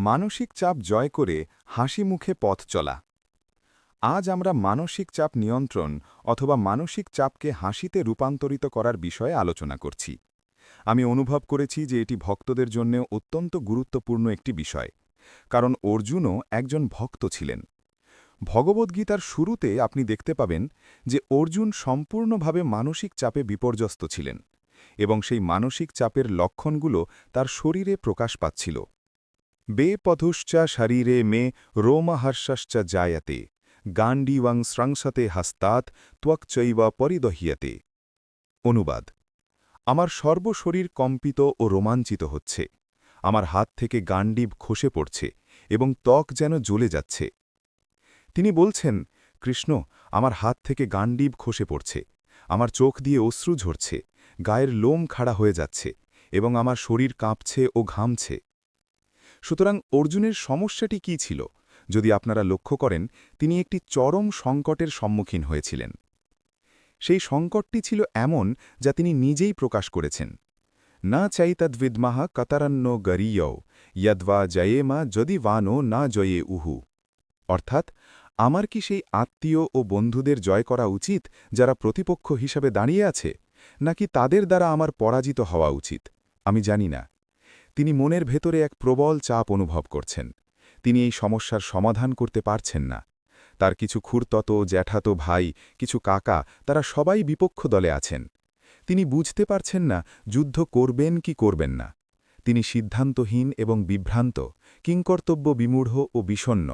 মানসিক চাপ জয় করে হাসি মুখে পথ চলা। আজ আমরা মানসিক চাপ নিয়ন্ত্রণ অথবা মানসিক চাপকে হাসিতে রূপান্তরিত করার বিষয়ে আলোচনা করছি। আমি অনুভব করেছি যে এটি ভক্তদের জন্য অত্যন্ত গুরুত্বপূর্ণ একটি বিষয়, কারণ অর্জুনও একজন ভক্ত ছিলেন। ভগবদ্গীতার শুরুতে আপনি দেখতে পাবেন যে অর্জুন সম্পূর্ণভাবে মানসিক চাপে বিপর্যস্ত ছিলেন, এবং সেই মানসিক চাপের লক্ষণগুলো তার শরীরে প্রকাশ পাচ্ছিল। বেপথুশ্চা শরীরে মে রোমহর্ষশ্চ জায়তে গান্ডীবং স্রংসতে হস্তাৎ ত্বকচৈব পরিদহ্যতে। অনুবাদ: আমার সর্বশরীর কম্পিত ও রোমাঞ্চিত হচ্ছে, আমার হাত থেকে গান্ডীব খসে পড়ছে এবং ত্বক যেন জ্বলে যাচ্ছে। তিনি বলছেন, কৃষ্ণ, আমার হাত থেকে গান্ডীব খসে পড়ছে, আমার চোখ দিয়ে অশ্রু ঝরছে, গায়ের লোম খাড়া হয়ে যাচ্ছে এবং আমার শরীর কাঁপছে ও ঘামছে। সুতরাং অর্জুনের সমস্যাটি কী ছিল? যদি আপনারা লক্ষ্য করেন, তিনি একটি চরম সংকটের সম্মুখীন হয়েছিলেন। সেই সংকটটি ছিল এমন যা তিনি নিজেই প্রকাশ করেছেন। না চাইতদ্বিদ্মাহা কতরন্ন গরীয়ৌ যদ্বা জয়েমা যদি বানো না জয়ে উহু। অর্থাৎ, আমার কি সেই আত্মীয় ও বন্ধুদের জয় করা উচিত যারা প্রতিপক্ষ হিসাবে দাঁড়িয়ে আছে, নাকি তাদের দ্বারা আমার পরাজিত হওয়া উচিত? আমি জানি না। তিনি মনের ভেতরে এক প্রবল চাপ অনুভব করছেন। তিনি এই সমস্যার সমাধান করতে পারছেন না। তার কিছু খুড়তো, জ্যাঠাতো ভাই, কিছু কাকা, তারা সবাই বিপক্ষ দলে আছেন। তিনি বুঝতে পারছেন না যুদ্ধ করবেন কি করবেন না। তিনি সিদ্ধান্তহীন এবং বিভ্রান্ত, কিংকর্তব্য বিমূঢ় ও বিষণ্ণ।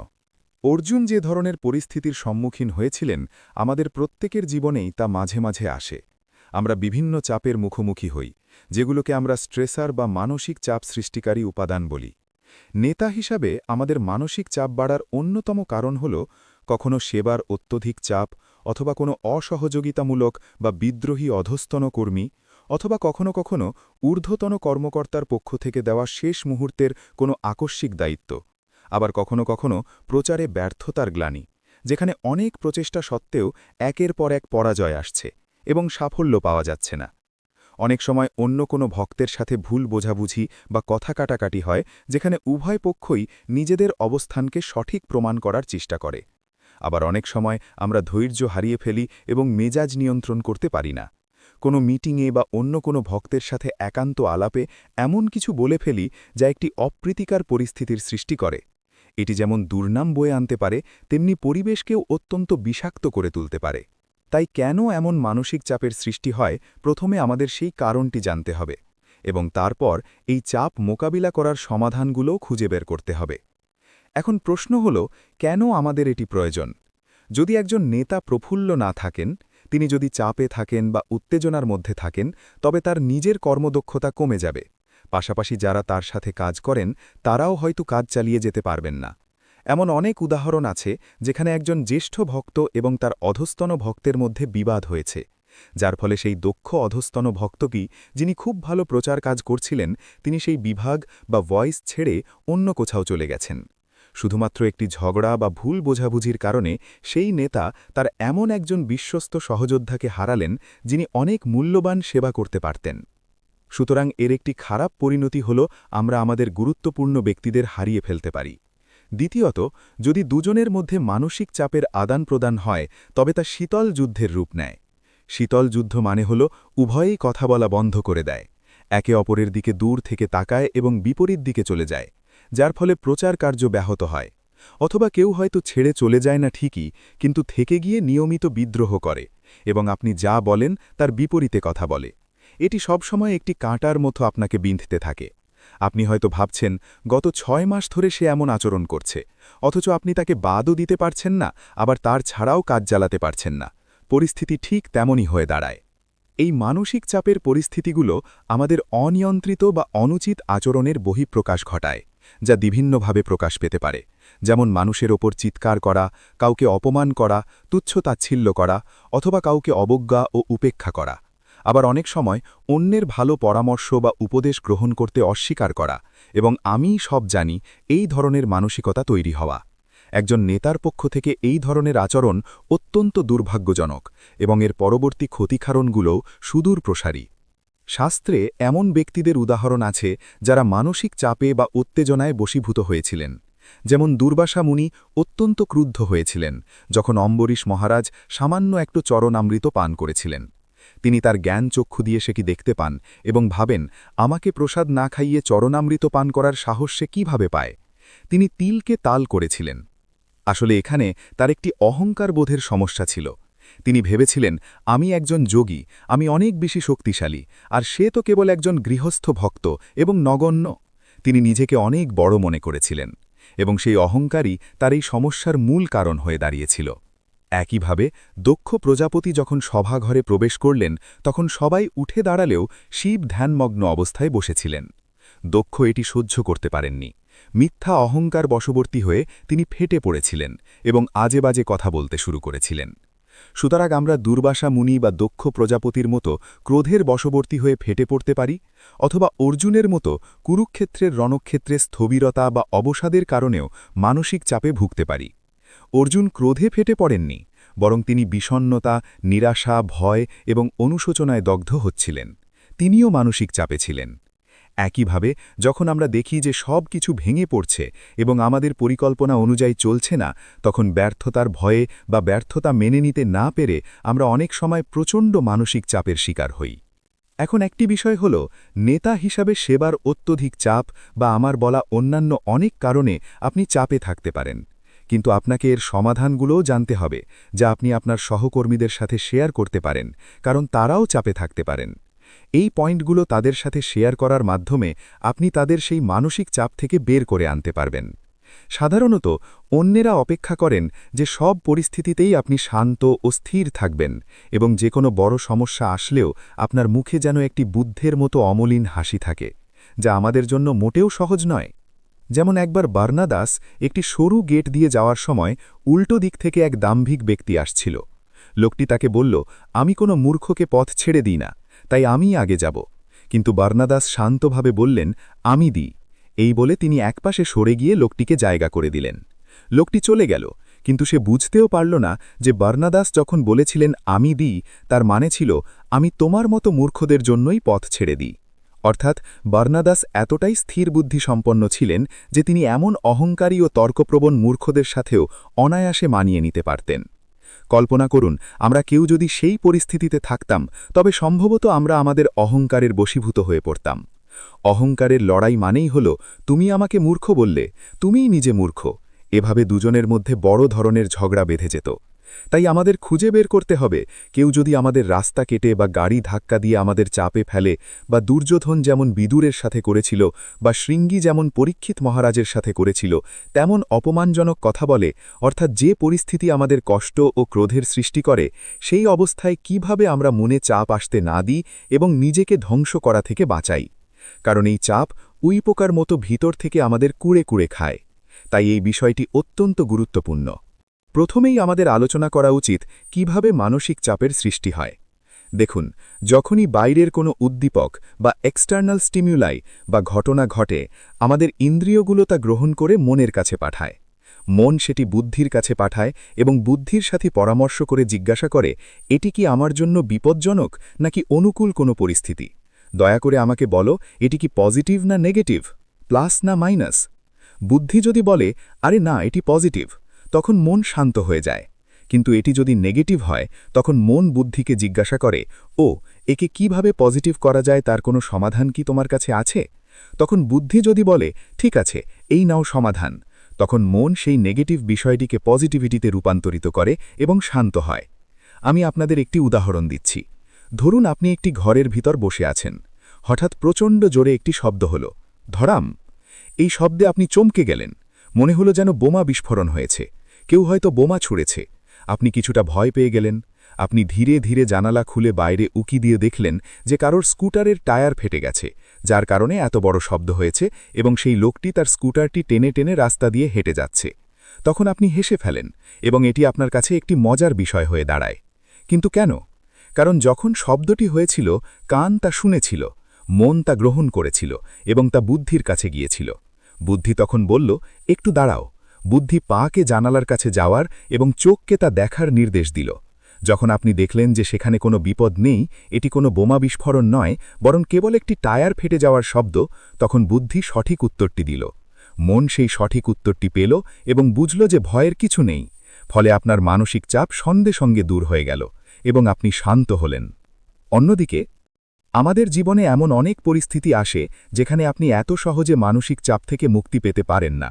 অর্জুন যে ধরনের পরিস্থিতির সম্মুখীন হয়েছিলেন, আমাদের প্রত্যেকের জীবনেই তা মাঝে মাঝে আসে। আমরা বিভিন্ন চাপের মুখোমুখি হই, যেগুলোকে আমরা স্ট্রেসার বা মানসিক চাপ সৃষ্টিকারী উপাদান বলি। নেতা হিসাবে আমাদের মানসিক চাপ বাড়ার অন্যতম কারণ হল কখনো সেবার অত্যধিক চাপ, অথবা কোনো অসহযোগিতামূলক বা বিদ্রোহী অধস্তন কর্মী, অথবা কখনো কখনো ঊর্ধ্বতন কর্মকর্তার পক্ষ থেকে দেওয়া শেষ মুহূর্তের কোনো আকস্মিক দায়িত্ব। আবার কখনো কখনো প্রচারে ব্যর্থতার গ্লানি, যেখানে অনেক প্রচেষ্টা সত্ত্বেও একের পর এক পরাজয় আসছে এবং সাফল্য পাওয়া যাচ্ছে না। অনেক সময় অন্য কোনো ভক্তের সাথে ভুল বোঝাবুঝি বা কথা কাটাকাটি হয়, যেখানে উভয় পক্ষই নিজেদের অবস্থানকে সঠিক প্রমাণ করার চেষ্টা করে। আবার অনেক সময় আমরা ধৈর্য হারিয়ে ফেলি এবং মেজাজ নিয়ন্ত্রণ করতে পারি না। কোনো মিটিংয়ে বা অন্য কোনো ভক্তের সাথে একান্ত আলাপে এমন কিছু বলে ফেলি যা একটি অপ্রীতিকর পরিস্থিতির সৃষ্টি করে। এটি যেমন দুর্নাম বয়ে আনতে পারে, তেমনি পরিবেশকেও অত্যন্ত বিষাক্ত করে তুলতে পারে। তাই কেন এমন মানসিক চাপের সৃষ্টি হয়, প্রথমে আমাদের সেই কারণটি জানতে হবে, এবং তারপর এই চাপ মোকাবিলা করার সমাধানগুলোও খুঁজে বের করতে হবে। এখন প্রশ্ন হল, কেন আমাদের এটি প্রয়োজন? যদি একজন নেতা প্রফুল্ল না থাকেন, তিনি যদি চাপে থাকেন বা উত্তেজনার মধ্যে থাকেন, তবে তার নিজের কর্মদক্ষতা কমে যাবে। পাশাপাশি যারা তার সাথে কাজ করেন, তারাও হয়তো কাজ চালিয়ে যেতে পারবেন না। এমন অনেক উদাহরণ আছে যেখানে একজন জ্যেষ্ঠ ভক্ত এবং তার অধস্তন ভক্তের মধ্যে বিবাদ হয়েছে, যার ফলে সেই দক্ষ অধস্তন ভক্তটি, যিনি খুব ভালো প্রচার কাজ করছিলেন, তিনি সেই বিভাগ বা ভয়েস ছেড়ে অন্য কোথাও চলে গেছেন। শুধুমাত্র একটি ঝগড়া বা ভুল বোঝাবুঝির কারণে সেই নেতা তার এমন একজন বিশ্বস্ত সহযোদ্ধাকে হারালেন, যিনি অনেক মূল্যবান সেবা করতে পারতেন। সুতরাং এর একটি খারাপ পরিণতি হল আমরা আমাদের গুরুত্বপূর্ণ ব্যক্তিদের হারিয়ে ফেলতে পারি। দ্বিতীয়ত, যদি দুজনের মধ্যে মানসিক চাপের আদান প্রদান হয়, তবে তা শীতল যুদ্ধের রূপ নেয়। শীতল যুদ্ধ মানে হল উভয়েই কথা বলা বন্ধ করে দেয়, একে অপরের দিকে দূর থেকে তাকায় এবং বিপরীত দিকে চলে যায়, যার ফলে প্রচার কার্য ব্যাহত হয়। অথবা কেউ হয়তো ছেড়ে চলে যায় না ঠিকই, কিন্তু থেকে গিয়ে নিয়মিত বিদ্রোহ করে এবং আপনি যা বলেন তার বিপরীতে কথা বলে। এটি সবসময় একটি কাঁটার মতো আপনাকে বিঁধতে থাকে। আপনি হয়তো ভাবছেন, গত ৬ মাস ধরে সে এমন আচরণ করছে, অথচ আপনি তাকে বাদও দিতে পারছেন না, আবার তার ছাড়াও কাজ চালাতে পারছেন না। পরিস্থিতি ঠিক তেমনই হয়ে দাঁড়ায়। এই মানসিক চাপের পরিস্থিতিগুলো আমাদের অনিয়ন্ত্রিত বা অনুচিত আচরণের বহিঃপ্রকাশ ঘটায়, যা বিভিন্নভাবে প্রকাশ পেতে পারে, যেমন মানুষের ওপর চিৎকার করা, কাউকে অপমান করা, তুচ্ছ-তাচ্ছিল্য করা, অথবা কাউকে অবজ্ঞা ও উপেক্ষা করা। আবার অনেক সময় অন্যের ভালো পরামর্শ বা উপদেশ গ্রহণ করতে অস্বীকার করা এবং আমিই সব জানি, এই ধরনের মানসিকতা তৈরি হওয়া। একজন নেতার পক্ষ থেকে এই ধরনের আচরণ অত্যন্ত দুর্ভাগ্যজনক এবং এর পরবর্তী ক্ষতিকারণগুলোও সুদূর প্রসারী। শাস্ত্রে এমন ব্যক্তিদের উদাহরণ আছে যারা মানসিক চাপে বা উত্তেজনায় বশীভূত হয়েছিলেন। যেমন দুর্বাসা মুনি অত্যন্ত ক্রুদ্ধ হয়েছিলেন যখন অম্বরীশ মহারাজ সামান্য একটু চরণামৃত পান করেছিলেন। তিনি তার জ্ঞান চক্ষু দিয়ে সেটি দেখতে পান এবং ভাবেন, আমাকে প্রসাদ না খাইয়ে চরণামৃত পান করার সাহস সে কীভাবে পায়। তিনি তিলকে তাল করেছিলেন। আসলে এখানে তার একটি অহংকার বোধের সমস্যা ছিল। তিনি ভেবেছিলেন, আমি একজন যোগী, আমি অনেক বেশি শক্তিশালী, আর সে তো কেবল একজন গৃহস্থ ভক্ত এবং নগণ্য। তিনি নিজেকে অনেক বড় মনে করেছিলেন এবং সেই অহংকারই তার এই সমস্যার মূল কারণ হয়ে দাঁড়িয়েছিল। একইভাবে দক্ষ প্রজাপতি যখন সভাঘরে প্রবেশ করলেন তখন সবাই উঠে দাঁড়ালেও শিব ধ্যানমগ্ন অবস্থায় বসেছিলেন। দক্ষ এটি সহ্য করতে পারেননি। মিথ্যা অহংকার বশবর্তী হয়ে তিনি ফেটে পড়েছিলেন এবং আজে বাজে কথা বলতে শুরু করেছিলেন। সুতরাং আমরা দুর্বাসা মুনি বা দক্ষ প্রজাপতির মতো ক্রোধের বশবর্তী হয়ে ফেটে পড়তে পারি, অথবা অর্জুনের মতো কুরুক্ষেত্রের রণক্ষেত্রে স্থবিরতা বা অবসাদের কারণেও মানসিক চাপে ভুগতে পারি। অর্জুন ক্রোধে ফেটে পড়েননি, বরং তিনি বিষণ্ণতা, নিরাশা, ভয় এবং অনুশোচনায় দগ্ধ হচ্ছিলেন। তিনিও মানসিক চাপে ছিলেন। একইভাবে যখন আমরা দেখি যে সব কিছু ভেঙে পড়ছে এবং আমাদের পরিকল্পনা অনুযায়ী চলছে না, তখন ব্যর্থতার ভয়ে বা ব্যর্থতা মেনে নিতে না পেরে আমরা অনেক সময় প্রচণ্ড মানসিক চাপের শিকার হই। এখন একটি বিষয় হল, নেতা হিসাবে সেবার অত্যধিক চাপ বা আমার বলা অন্যান্য অনেক কারণে আপনি চাপে থাকতে পারেন, কিন্তু আপনাকে এর সমাধানগুলোও জানতে হবে, যা আপনি আপনার সহকর্মীদের সাথে শেয়ার করতে পারেন, কারণ তারাও চাপে থাকতে পারেন। এই পয়েন্টগুলো তাদের সাথে শেয়ার করার মাধ্যমে আপনি তাদের সেই মানসিক চাপ থেকে বের করে আনতে পারবেন। সাধারণত অন্যেরা অপেক্ষা করেন যে সব পরিস্থিতিতেই আপনি শান্ত ও স্থির থাকবেন এবং যে কোনো বড় সমস্যা আসলেও আপনার মুখে যেন একটি বুদ্ধের মতো অমলিন হাসি থাকে, যা আমাদের জন্য মোটেও সহজ নয়। যেমন একবার বার্নাদাস একটি সরু গেট দিয়ে যাওয়ার সময় উল্টো দিক থেকে এক দাম্ভিক ব্যক্তি আসছিল। লোকটি তাকে বলল, আমি কোনো মূর্খকে পথ ছেড়ে দিই না, তাই আমিই আগে যাব। কিন্তু বার্নাদাস শান্তভাবে বললেন, আমি দিই। এই বলে তিনি একপাশে সরে গিয়ে লোকটিকে জায়গা করে দিলেন। লোকটি চলে গেল, কিন্তু সে বুঝতেও পারল না যে বার্নাদাস যখন বলেছিলেন আমি দিই, তার মানে ছিল আমি তোমার মতো মূর্খদের জন্যই পথ ছেড়ে দিই। অর্থাৎ বার্নাদাস এতটাই স্থির বুদ্ধি সম্পন্ন ছিলেন যে তিনি এমন অহংকারী ও তর্কপ্রবণ মূর্খদের সাথেও অনায়াসে মানিয়ে নিতে পারতেন। কল্পনা করুন, আমরা কেউ যদি সেই পরিস্থিতিতে থাকতাম, তবে সম্ভবত আমরা আমাদের অহংকারের বশীভূত হয়ে পড়তাম। অহংকারের লড়াই মানেই হল, তুমি আমাকে মূর্খ বললে, তুমিই নিজে মূর্খ। এভাবে দুজনের মধ্যে বড় ধরনের ঝগড়া বেঁধে যেত। তাই আমাদের খুঁজে বের করতে হবে, কেউ যদি আমাদের রাস্তা কেটে বা গাড়ি ধাক্কা দিয়ে আমাদের চাপে ফেলে, বা দুর্যোধন যেমন বিদুরের সাথে করেছিল, বা শৃঙ্গী যেমন পরীক্ষিত মহারাজের সাথে করেছিল, তেমন অপমানজনক কথা বলে, অর্থাৎ যে পরিস্থিতি আমাদের কষ্ট ও ক্রোধের সৃষ্টি করে, সেই অবস্থায় কিভাবে আমরা মনে চাপ আসতে না দিই এবং নিজেকে ধ্বংস করা থেকে বাঁচাই। কারণ এই চাপ উইপোকার মতো ভিতর থেকে আমাদের কুড়ে কুড়ে খায়। তাই এই বিষয়টি অত্যন্ত গুরুত্বপূর্ণ। প্রথমেই আমাদের আলোচনা করা উচিত কিভাবে মানসিক চাপের সৃষ্টি হয়। দেখুন, যখনই বাইরের কোনো উদ্দীপক বা এক্সটার্নাল স্টিমিউলাই বা ঘটনা ঘটে, আমাদের ইন্দ্রিয়গুলো তা গ্রহণ করে মনের কাছে পাঠায়। মন সেটি বুদ্ধির কাছে পাঠায় এবং বুদ্ধির সাথে পরামর্শ করে জিজ্ঞাসা করে, এটি কি আমার জন্য বিপজ্জনক নাকি অনুকূল কোনো পরিস্থিতি? দয়া করে আমাকে বলো, এটি কি পজিটিভ না নেগেটিভ, প্লাস না মাইনাস? বুদ্ধি যদি বলে, আরে না, এটি পজিটিভ, তখন মন শান্ত হয়ে যায়। কিন্তু এটি যদি নেগেটিভ হয়, তখন মন বুদ্ধিকে জিজ্ঞাসা করে, ও, একে কিভাবে পজিটিভ করা যায়, তার কোনো সমাধান কি তোমার কাছে আছে? তখন বুদ্ধি যদি বলে, ঠিক আছে, এই নাও সমাধান, তখন মন সেই নেগেটিভ বিষয়টিকে পজিটিভিটিতে রূপান্তরিত করে এবং শান্ত হয়। আমি আপনাদের একটি উদাহরণ দিচ্ছি। ধরুন আপনি একটি ঘরের ভিতর বসে আছেন। হঠাৎ প্রচণ্ড জোরে একটি শব্দ হল, ধড়াম। এই শব্দে আপনি চমকে গেলেন। মনে হলো যেন বোমা বিস্ফোরণ হয়েছে, কেউ হয়তো বোমা ছুঁড়েছে। আপনি কিছুটা ভয় পেয়ে গেলেন। আপনি ধীরে ধীরে জানালা খুলে বাইরে উকি দিয়ে দেখলেন যে কারোর স্কুটারের টায়ার ফেটে গেছে, যার কারণে এত বড় শব্দ হয়েছে, এবং সেই লোকটি তার স্কুটারটি টেনে টেনে রাস্তা দিয়ে হেঁটে যাচ্ছে। তখন আপনি হেসে ফেলেন এবং এটি আপনার কাছে একটি মজার বিষয় হয়ে দাঁড়ায়। কিন্তু কেন? কারণ যখন শব্দটি হয়েছিল, কান তা শুনেছিল, মন তা গ্রহণ করেছিল এবং তা বুদ্ধির কাছে গিয়েছিল। বুদ্ধি তখন বলল, একটু দাঁড়াও। বুদ্ধি পাকে জানালার কাছে যাওয়ার এবং চোখকে তা দেখার নির্দেশ দিল। যখন আপনি দেখলেন যে সেখানে কোনো বিপদ নেই, এটি কোনো বোমা বিস্ফোরণ নয়, বরং কেবল একটি টায়ার ফেটে যাওয়ার শব্দ, তখন বুদ্ধি সঠিক উত্তরটি দিল। মন সেই সঠিক উত্তরটি পেল এবং বুঝল যে ভয়ের কিছু নেই। ফলে আপনার মানসিক চাপ সঙ্গে সঙ্গে দূর হয়ে গেল এবং আপনি শান্ত হলেন। অন্যদিকে আমাদের জীবনে এমন অনেক পরিস্থিতি আসে যেখানে আপনি এত সহজে মানসিক চাপ থেকে মুক্তি পেতে পারেন না।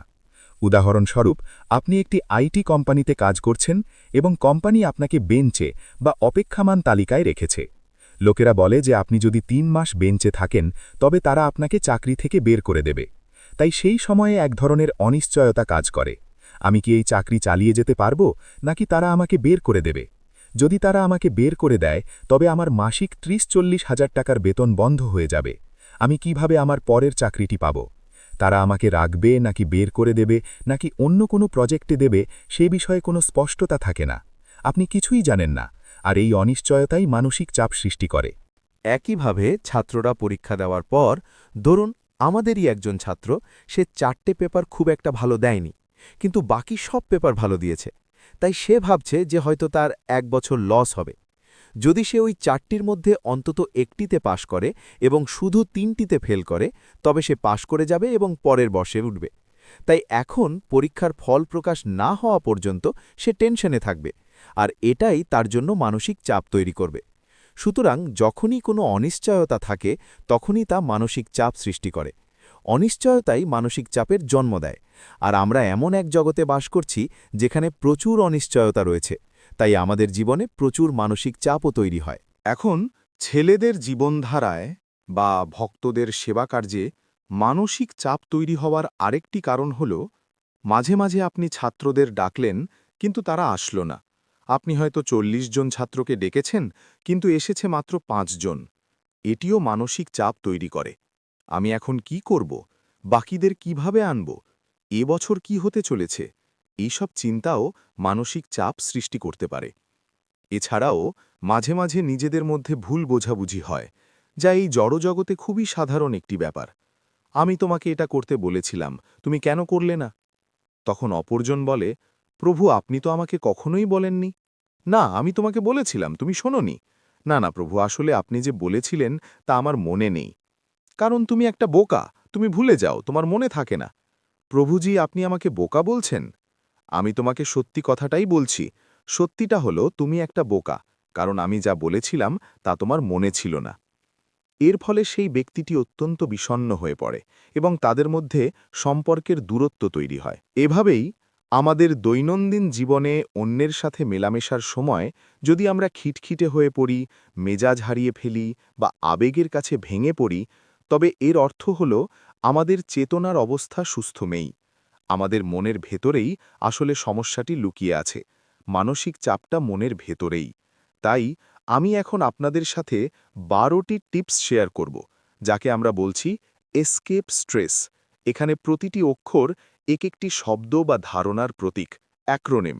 উদাহরণস্বরূপ, আপনি একটি আইটি কোম্পানিতে কাজ করছেন এবং কোম্পানি আপনাকে বেঞ্চে বা অপেক্ষামান তালিকায় রেখেছে। লোকেরা বলে যে আপনি যদি ৩ মাস বেঞ্চে থাকেন তবে তারা আপনাকে চাকরি থেকে বের করে দেবে। তাই সেই সময়ে এক ধরনের অনিশ্চয়তা কাজ করে। আমি কি এই চাকরি চালিয়ে যেতে পারব, নাকি তারা আমাকে বের করে দেবে? যদি তারা আমাকে বের করে দেয় তবে আমার মাসিক ৩০-৪০ হাজার টাকার বেতন বন্ধ হয়ে যাবে। আমি কিভাবে আমার পরের চাকরিটি পাব? তারা আমাকে রাখবে নাকি বের করে দেবে নাকি অন্য কোনো প্রজেক্টে দেবে, সে বিষয়ে কোনো স্পষ্টতা থাকে না। আপনি কিছুই জানেন না, আর এই অনিশ্চয়তাই মানসিক চাপ সৃষ্টি করে। একইভাবে ছাত্ররা পরীক্ষা দেওয়ার পর, ধরুন আমাদেরই একজন ছাত্র, সে ৪টে পেপার খুব একটা ভালো দেয়নি, কিন্তু বাকি সব পেপার ভালো দিয়েছে। তাই সে ভাবছে যে হয়তো তার ১ বছর লস হবে। যদি সে ওই ৪টির মধ্যে অন্তত একটিতে পাশ করে এবং শুধু ৩টিতে ফেল করে, তবে সে পাশ করে যাবে এবং পরের বর্ষে উঠবে। তাই এখন পরীক্ষার ফল প্রকাশ না হওয়া পর্যন্ত সে টেনশনে থাকবে, আর এটাই তার জন্য মানসিক চাপ তৈরি করবে। সুতরাং যখনই কোনো অনিশ্চয়তা থাকে, তখনই তা মানসিক চাপ সৃষ্টি করে। অনিশ্চয়তাই মানসিক চাপের জন্ম দেয়, আর আমরা এমন এক জগতে বাস করছি যেখানে প্রচুর অনিশ্চয়তা রয়েছে, তাই আমাদের জীবনে প্রচুর মানসিক চাপও তৈরি হয়। এখন ছেলেদের জীবনধারায় বা ভক্তদের সেবা কার্যে মানসিক চাপ তৈরি হওয়ার আরেকটি কারণ হল, মাঝে মাঝে আপনি ছাত্রদের ডাকলেন কিন্তু তারা আসলো না। আপনি হয়তো ৪০ জন ছাত্রকে ডেকেছেন কিন্তু এসেছে মাত্র ৫ জন। এটিও মানসিক চাপ তৈরি করে। আমি এখন কি করব? বাকিদের কিভাবে আনব? এবছর কি হতে চলেছে? এইসব চিন্তাও মানসিক চাপ সৃষ্টি করতে পারে। এছাড়াও মাঝে মাঝে নিজেদের মধ্যে ভুল বোঝাবুঝি হয়, যা এই জড়জগতে খুবই সাধারণ একটি ব্যাপার। আমি তোমাকে এটা করতে বলেছিলাম, তুমি কেন করলে না? তখন অপরজন বলে, প্রভু আপনি তো আমাকে কখনোই বলেননি। না, আমি তোমাকে বলেছিলাম, তুমি শোনোনি। না না প্রভু, আসলে আপনি যে বলেছিলেন তা আমার মনে নেই। কারণ তুমি একটা বোকা, তুমি ভুলে যাও, তোমার মনে থাকে না। প্রভুজি আপনি আমাকে বোকা বলছেন? আমি তোমাকে সত্যি কথাটাই বলছি। সত্যিটা হলো তুমি একটা বোকা, কারণ আমি যা বলেছিলাম তা তোমার মনে ছিল না। এর ফলে সেই ব্যক্তিটি অত্যন্ত বিষণ্ণ হয়ে পড়ে এবং তাদের মধ্যে সম্পর্কের দূরত্ব তৈরি হয়। এভাবেই আমাদের দৈনন্দিন জীবনে অন্যের সাথে মেলামেশার সময় যদি আমরা খিটখিটে হয়ে পড়ি, মেজাজ হারিয়ে ফেলি বা আবেগের কাছে ভেঙে পড়ি, তবে এর অর্থ হল আমাদের চেতনার অবস্থা সুস্থ নেই। আমাদের মনের ভেতরেই আসলে সমস্যাটি লুকিয়ে আছে। মানসিক চাপটা মনের ভেতরেই। তাই আমি এখন আপনাদের সাথে ১২টি টিপস শেয়ার করব, যাকে আমরা বলছি এসকেপ স্ট্রেস। এখানে প্রতিটি অক্ষর এক একটি শব্দ বা ধারণার প্রতীক, অ্যাক্রোনিম।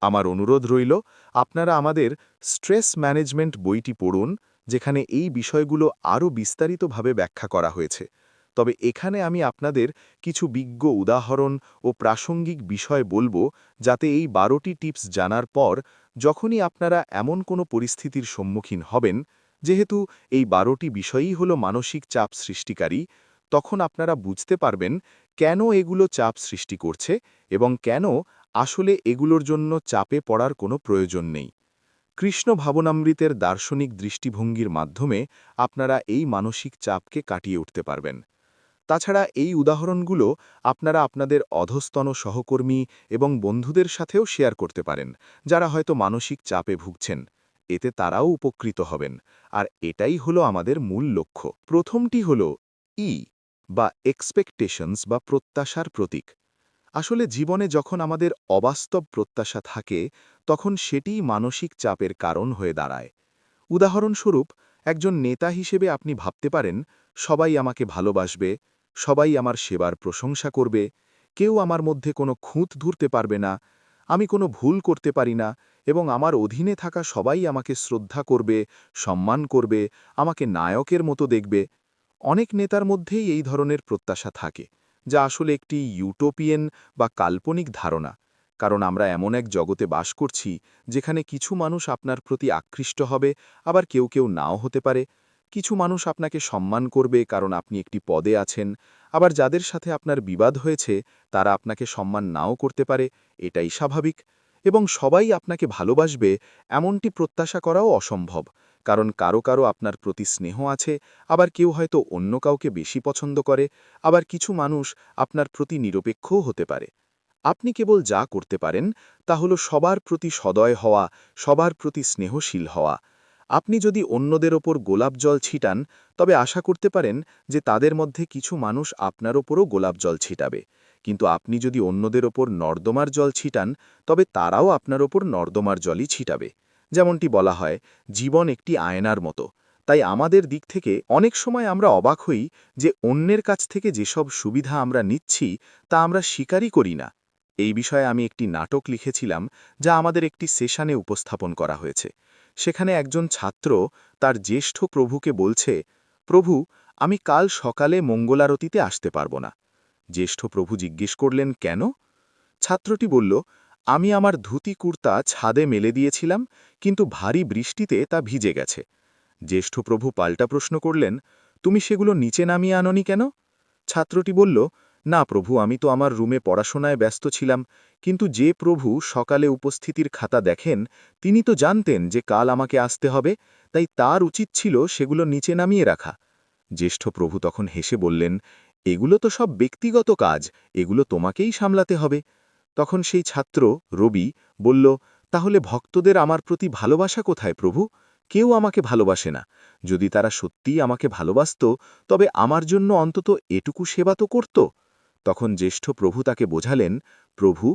আমার অনুরোধ রইল, আপনারা আমাদের স্ট্রেস ম্যানেজমেন্ট বইটি পড়ুন, যেখানে এই বিষয়গুলো আরও বিস্তারিতভাবে ব্যাখ্যা করা হয়েছে। তবে এখানে আমি আপনাদের কিছু বিজ্ঞ উদাহরণ ও প্রাসঙ্গিক বিষয় বলবো, যাতে এই ১২টি টিপস জানার পর যখনই আপনারা এমন কোনো পরিস্থিতির সম্মুখীন হবেন, যেহেতু এই ১২টি বিষয়ই হলো মানসিক চাপ সৃষ্টিকারী, তখন আপনারা বুঝতে পারবেন কেন এগুলো চাপ সৃষ্টি করছে এবং কেন আসলে এগুলোর জন্য চাপে পড়ার কোনো প্রয়োজন নেই। কৃষ্ণ ভাবনামৃতের দার্শনিক দৃষ্টিভঙ্গির মাধ্যমে আপনারা এই মানসিক চাপকে কাটিয়ে উঠতে পারবেন। তাছাড়া এই উদাহরণগুলো আপনারা আপনাদের অধস্তন সহকর্মী এবং বন্ধুদের সাথেও শেয়ার করতে পারেন, যারা হয়তো মানসিক চাপে ভুগছেন। এতে তারাও উপকৃত হবেন, আর এটাই হলো আমাদের মূল লক্ষ্য। প্রথমটি হলো ই বা এক্সপেকটেশনস বা প্রত্যাশার প্রতীক। আসলে জীবনে যখন আমাদের অবাস্তব প্রত্যাশা থাকে, তখন সেটিই মানসিক চাপের কারণ হয়ে দাঁড়ায়। উদাহরণস্বরূপ, একজন নেতা হিসেবে আপনি ভাবতে পারেন, সবাই আমাকে ভালোবাসবে, সবাই আমার সেবার প্রশংসা করবে, কেউ আমার মধ্যে কোনো খুঁত ধরতে পারবে না, আমি কোনো ভুল করতে পারি না এবং আমার অধীনে থাকা সবাই আমাকে শ্রদ্ধা করবে, সম্মান করবে, আমাকে নায়কের মতো দেখবে। অনেক নেতার মধ্যেই এই ধরনের প্রত্যাশা থাকে, যা আসলে একটি ইউটোপিয়ান বা কাল্পনিক ধারণা, কারণ আমরা এমন এক জগতে বাস করছি যেখানে কিছু মানুষ আপনার প্রতি আকৃষ্ট হবে, আবার কেউ কেউ নাও হতে পারে। কিছু মানুষ আপনাকে সম্মান করবে কারণ আপনি একটি পদে আছেন, আবার যাদের সাথে আপনার বিবাদ হয়েছে তারা আপনাকে সম্মান নাও করতে পারে, এটাই স্বাভাবিক। এবং সবাই আপনাকে ভালোবাসবে এমনটি প্রত্যাশা করাও অসম্ভব, কারণ কারো কারো আপনার প্রতি স্নেহ আছে, আবার কেউ হয়তো অন্য কাউকে বেশি পছন্দ করে, আবার কিছু মানুষ আপনার প্রতি নিরপেক্ষও হতে পারে। আপনি কেবল যা করতে পারেন তা হল সবার প্রতি সদয় হওয়া, সবার প্রতি স্নেহশীল হওয়া। আপনি যদি অন্যদের ওপর গোলাপ জল ছিটান, তবে আশা করতে পারেন যে তাদের মধ্যে কিছু মানুষ আপনার ওপরও গোলাপ জল ছিটাবে, কিন্তু আপনি যদি অন্যদের ওপর নর্দমার জল ছিটান, তবে তারাও আপনার ওপর নর্দমার জলই ছিটাবে। যেমনটি বলা হয়, জীবন একটি আয়নার মতো। তাই আমাদের দিক থেকে অনেক সময় আমরা অবাক হই যে অন্যের কাছ থেকে যেসব সুবিধা আমরা নিচ্ছি তা আমরা স্বীকারই করি না। এই বিষয়ে আমি একটি নাটক লিখেছিলাম, যা আমাদের একটি সেশনে উপস্থাপন করা হয়েছে। সেখানে একজন ছাত্র তার জ্যেষ্ঠ প্রভুকে বলছে, প্রভু, আমি কাল সকালে মঙ্গলারতিতে আসতে পারব না। জ্যেষ্ঠ প্রভু জিজ্ঞেস করলেন, কেন? ছাত্রটি বলল, আমি আমার ধুতি কুর্তা ছাদে মেলে দিয়েছিলাম, কিন্তু ভারী বৃষ্টিতে তা ভিজে গেছে। জ্যেষ্ঠ প্রভু পাল্টা প্রশ্ন করলেন, তুমি সেগুলো নিচে নামিয়ে আনোনি কেন? ছাত্রটি বলল, না প্রভু, আমি তো আমার রুমে পড়াশোনায় ব্যস্ত ছিলাম, কিন্তু যে প্রভু সকালে উপস্থিতির খাতা দেখেন তিনি তো জানতেন যে কাল আমাকে আসতে হবে, তাই তার উচিত ছিল সেগুলো নিচে নামিয়ে রাখা। জ্যেষ্ঠ প্রভু তখন হেসে বললেন, এগুলো তো সব ব্যক্তিগত কাজ, এগুলো তোমাকেই সামলাতে হবে। তখন সেই ছাত্র রবি বলল, তাহলে ভক্তদের আমার প্রতি ভালোবাসা কোথায় প্রভু? কেউ আমাকে ভালোবাসে না। যদি তারা সত্যিই আমাকে ভালোবাসত, তবে আমার জন্য অন্তত এটুকু সেবা তো করত। তখন জ্যেষ্ঠ প্রভু তাকে বোঝালেন, প্রভু,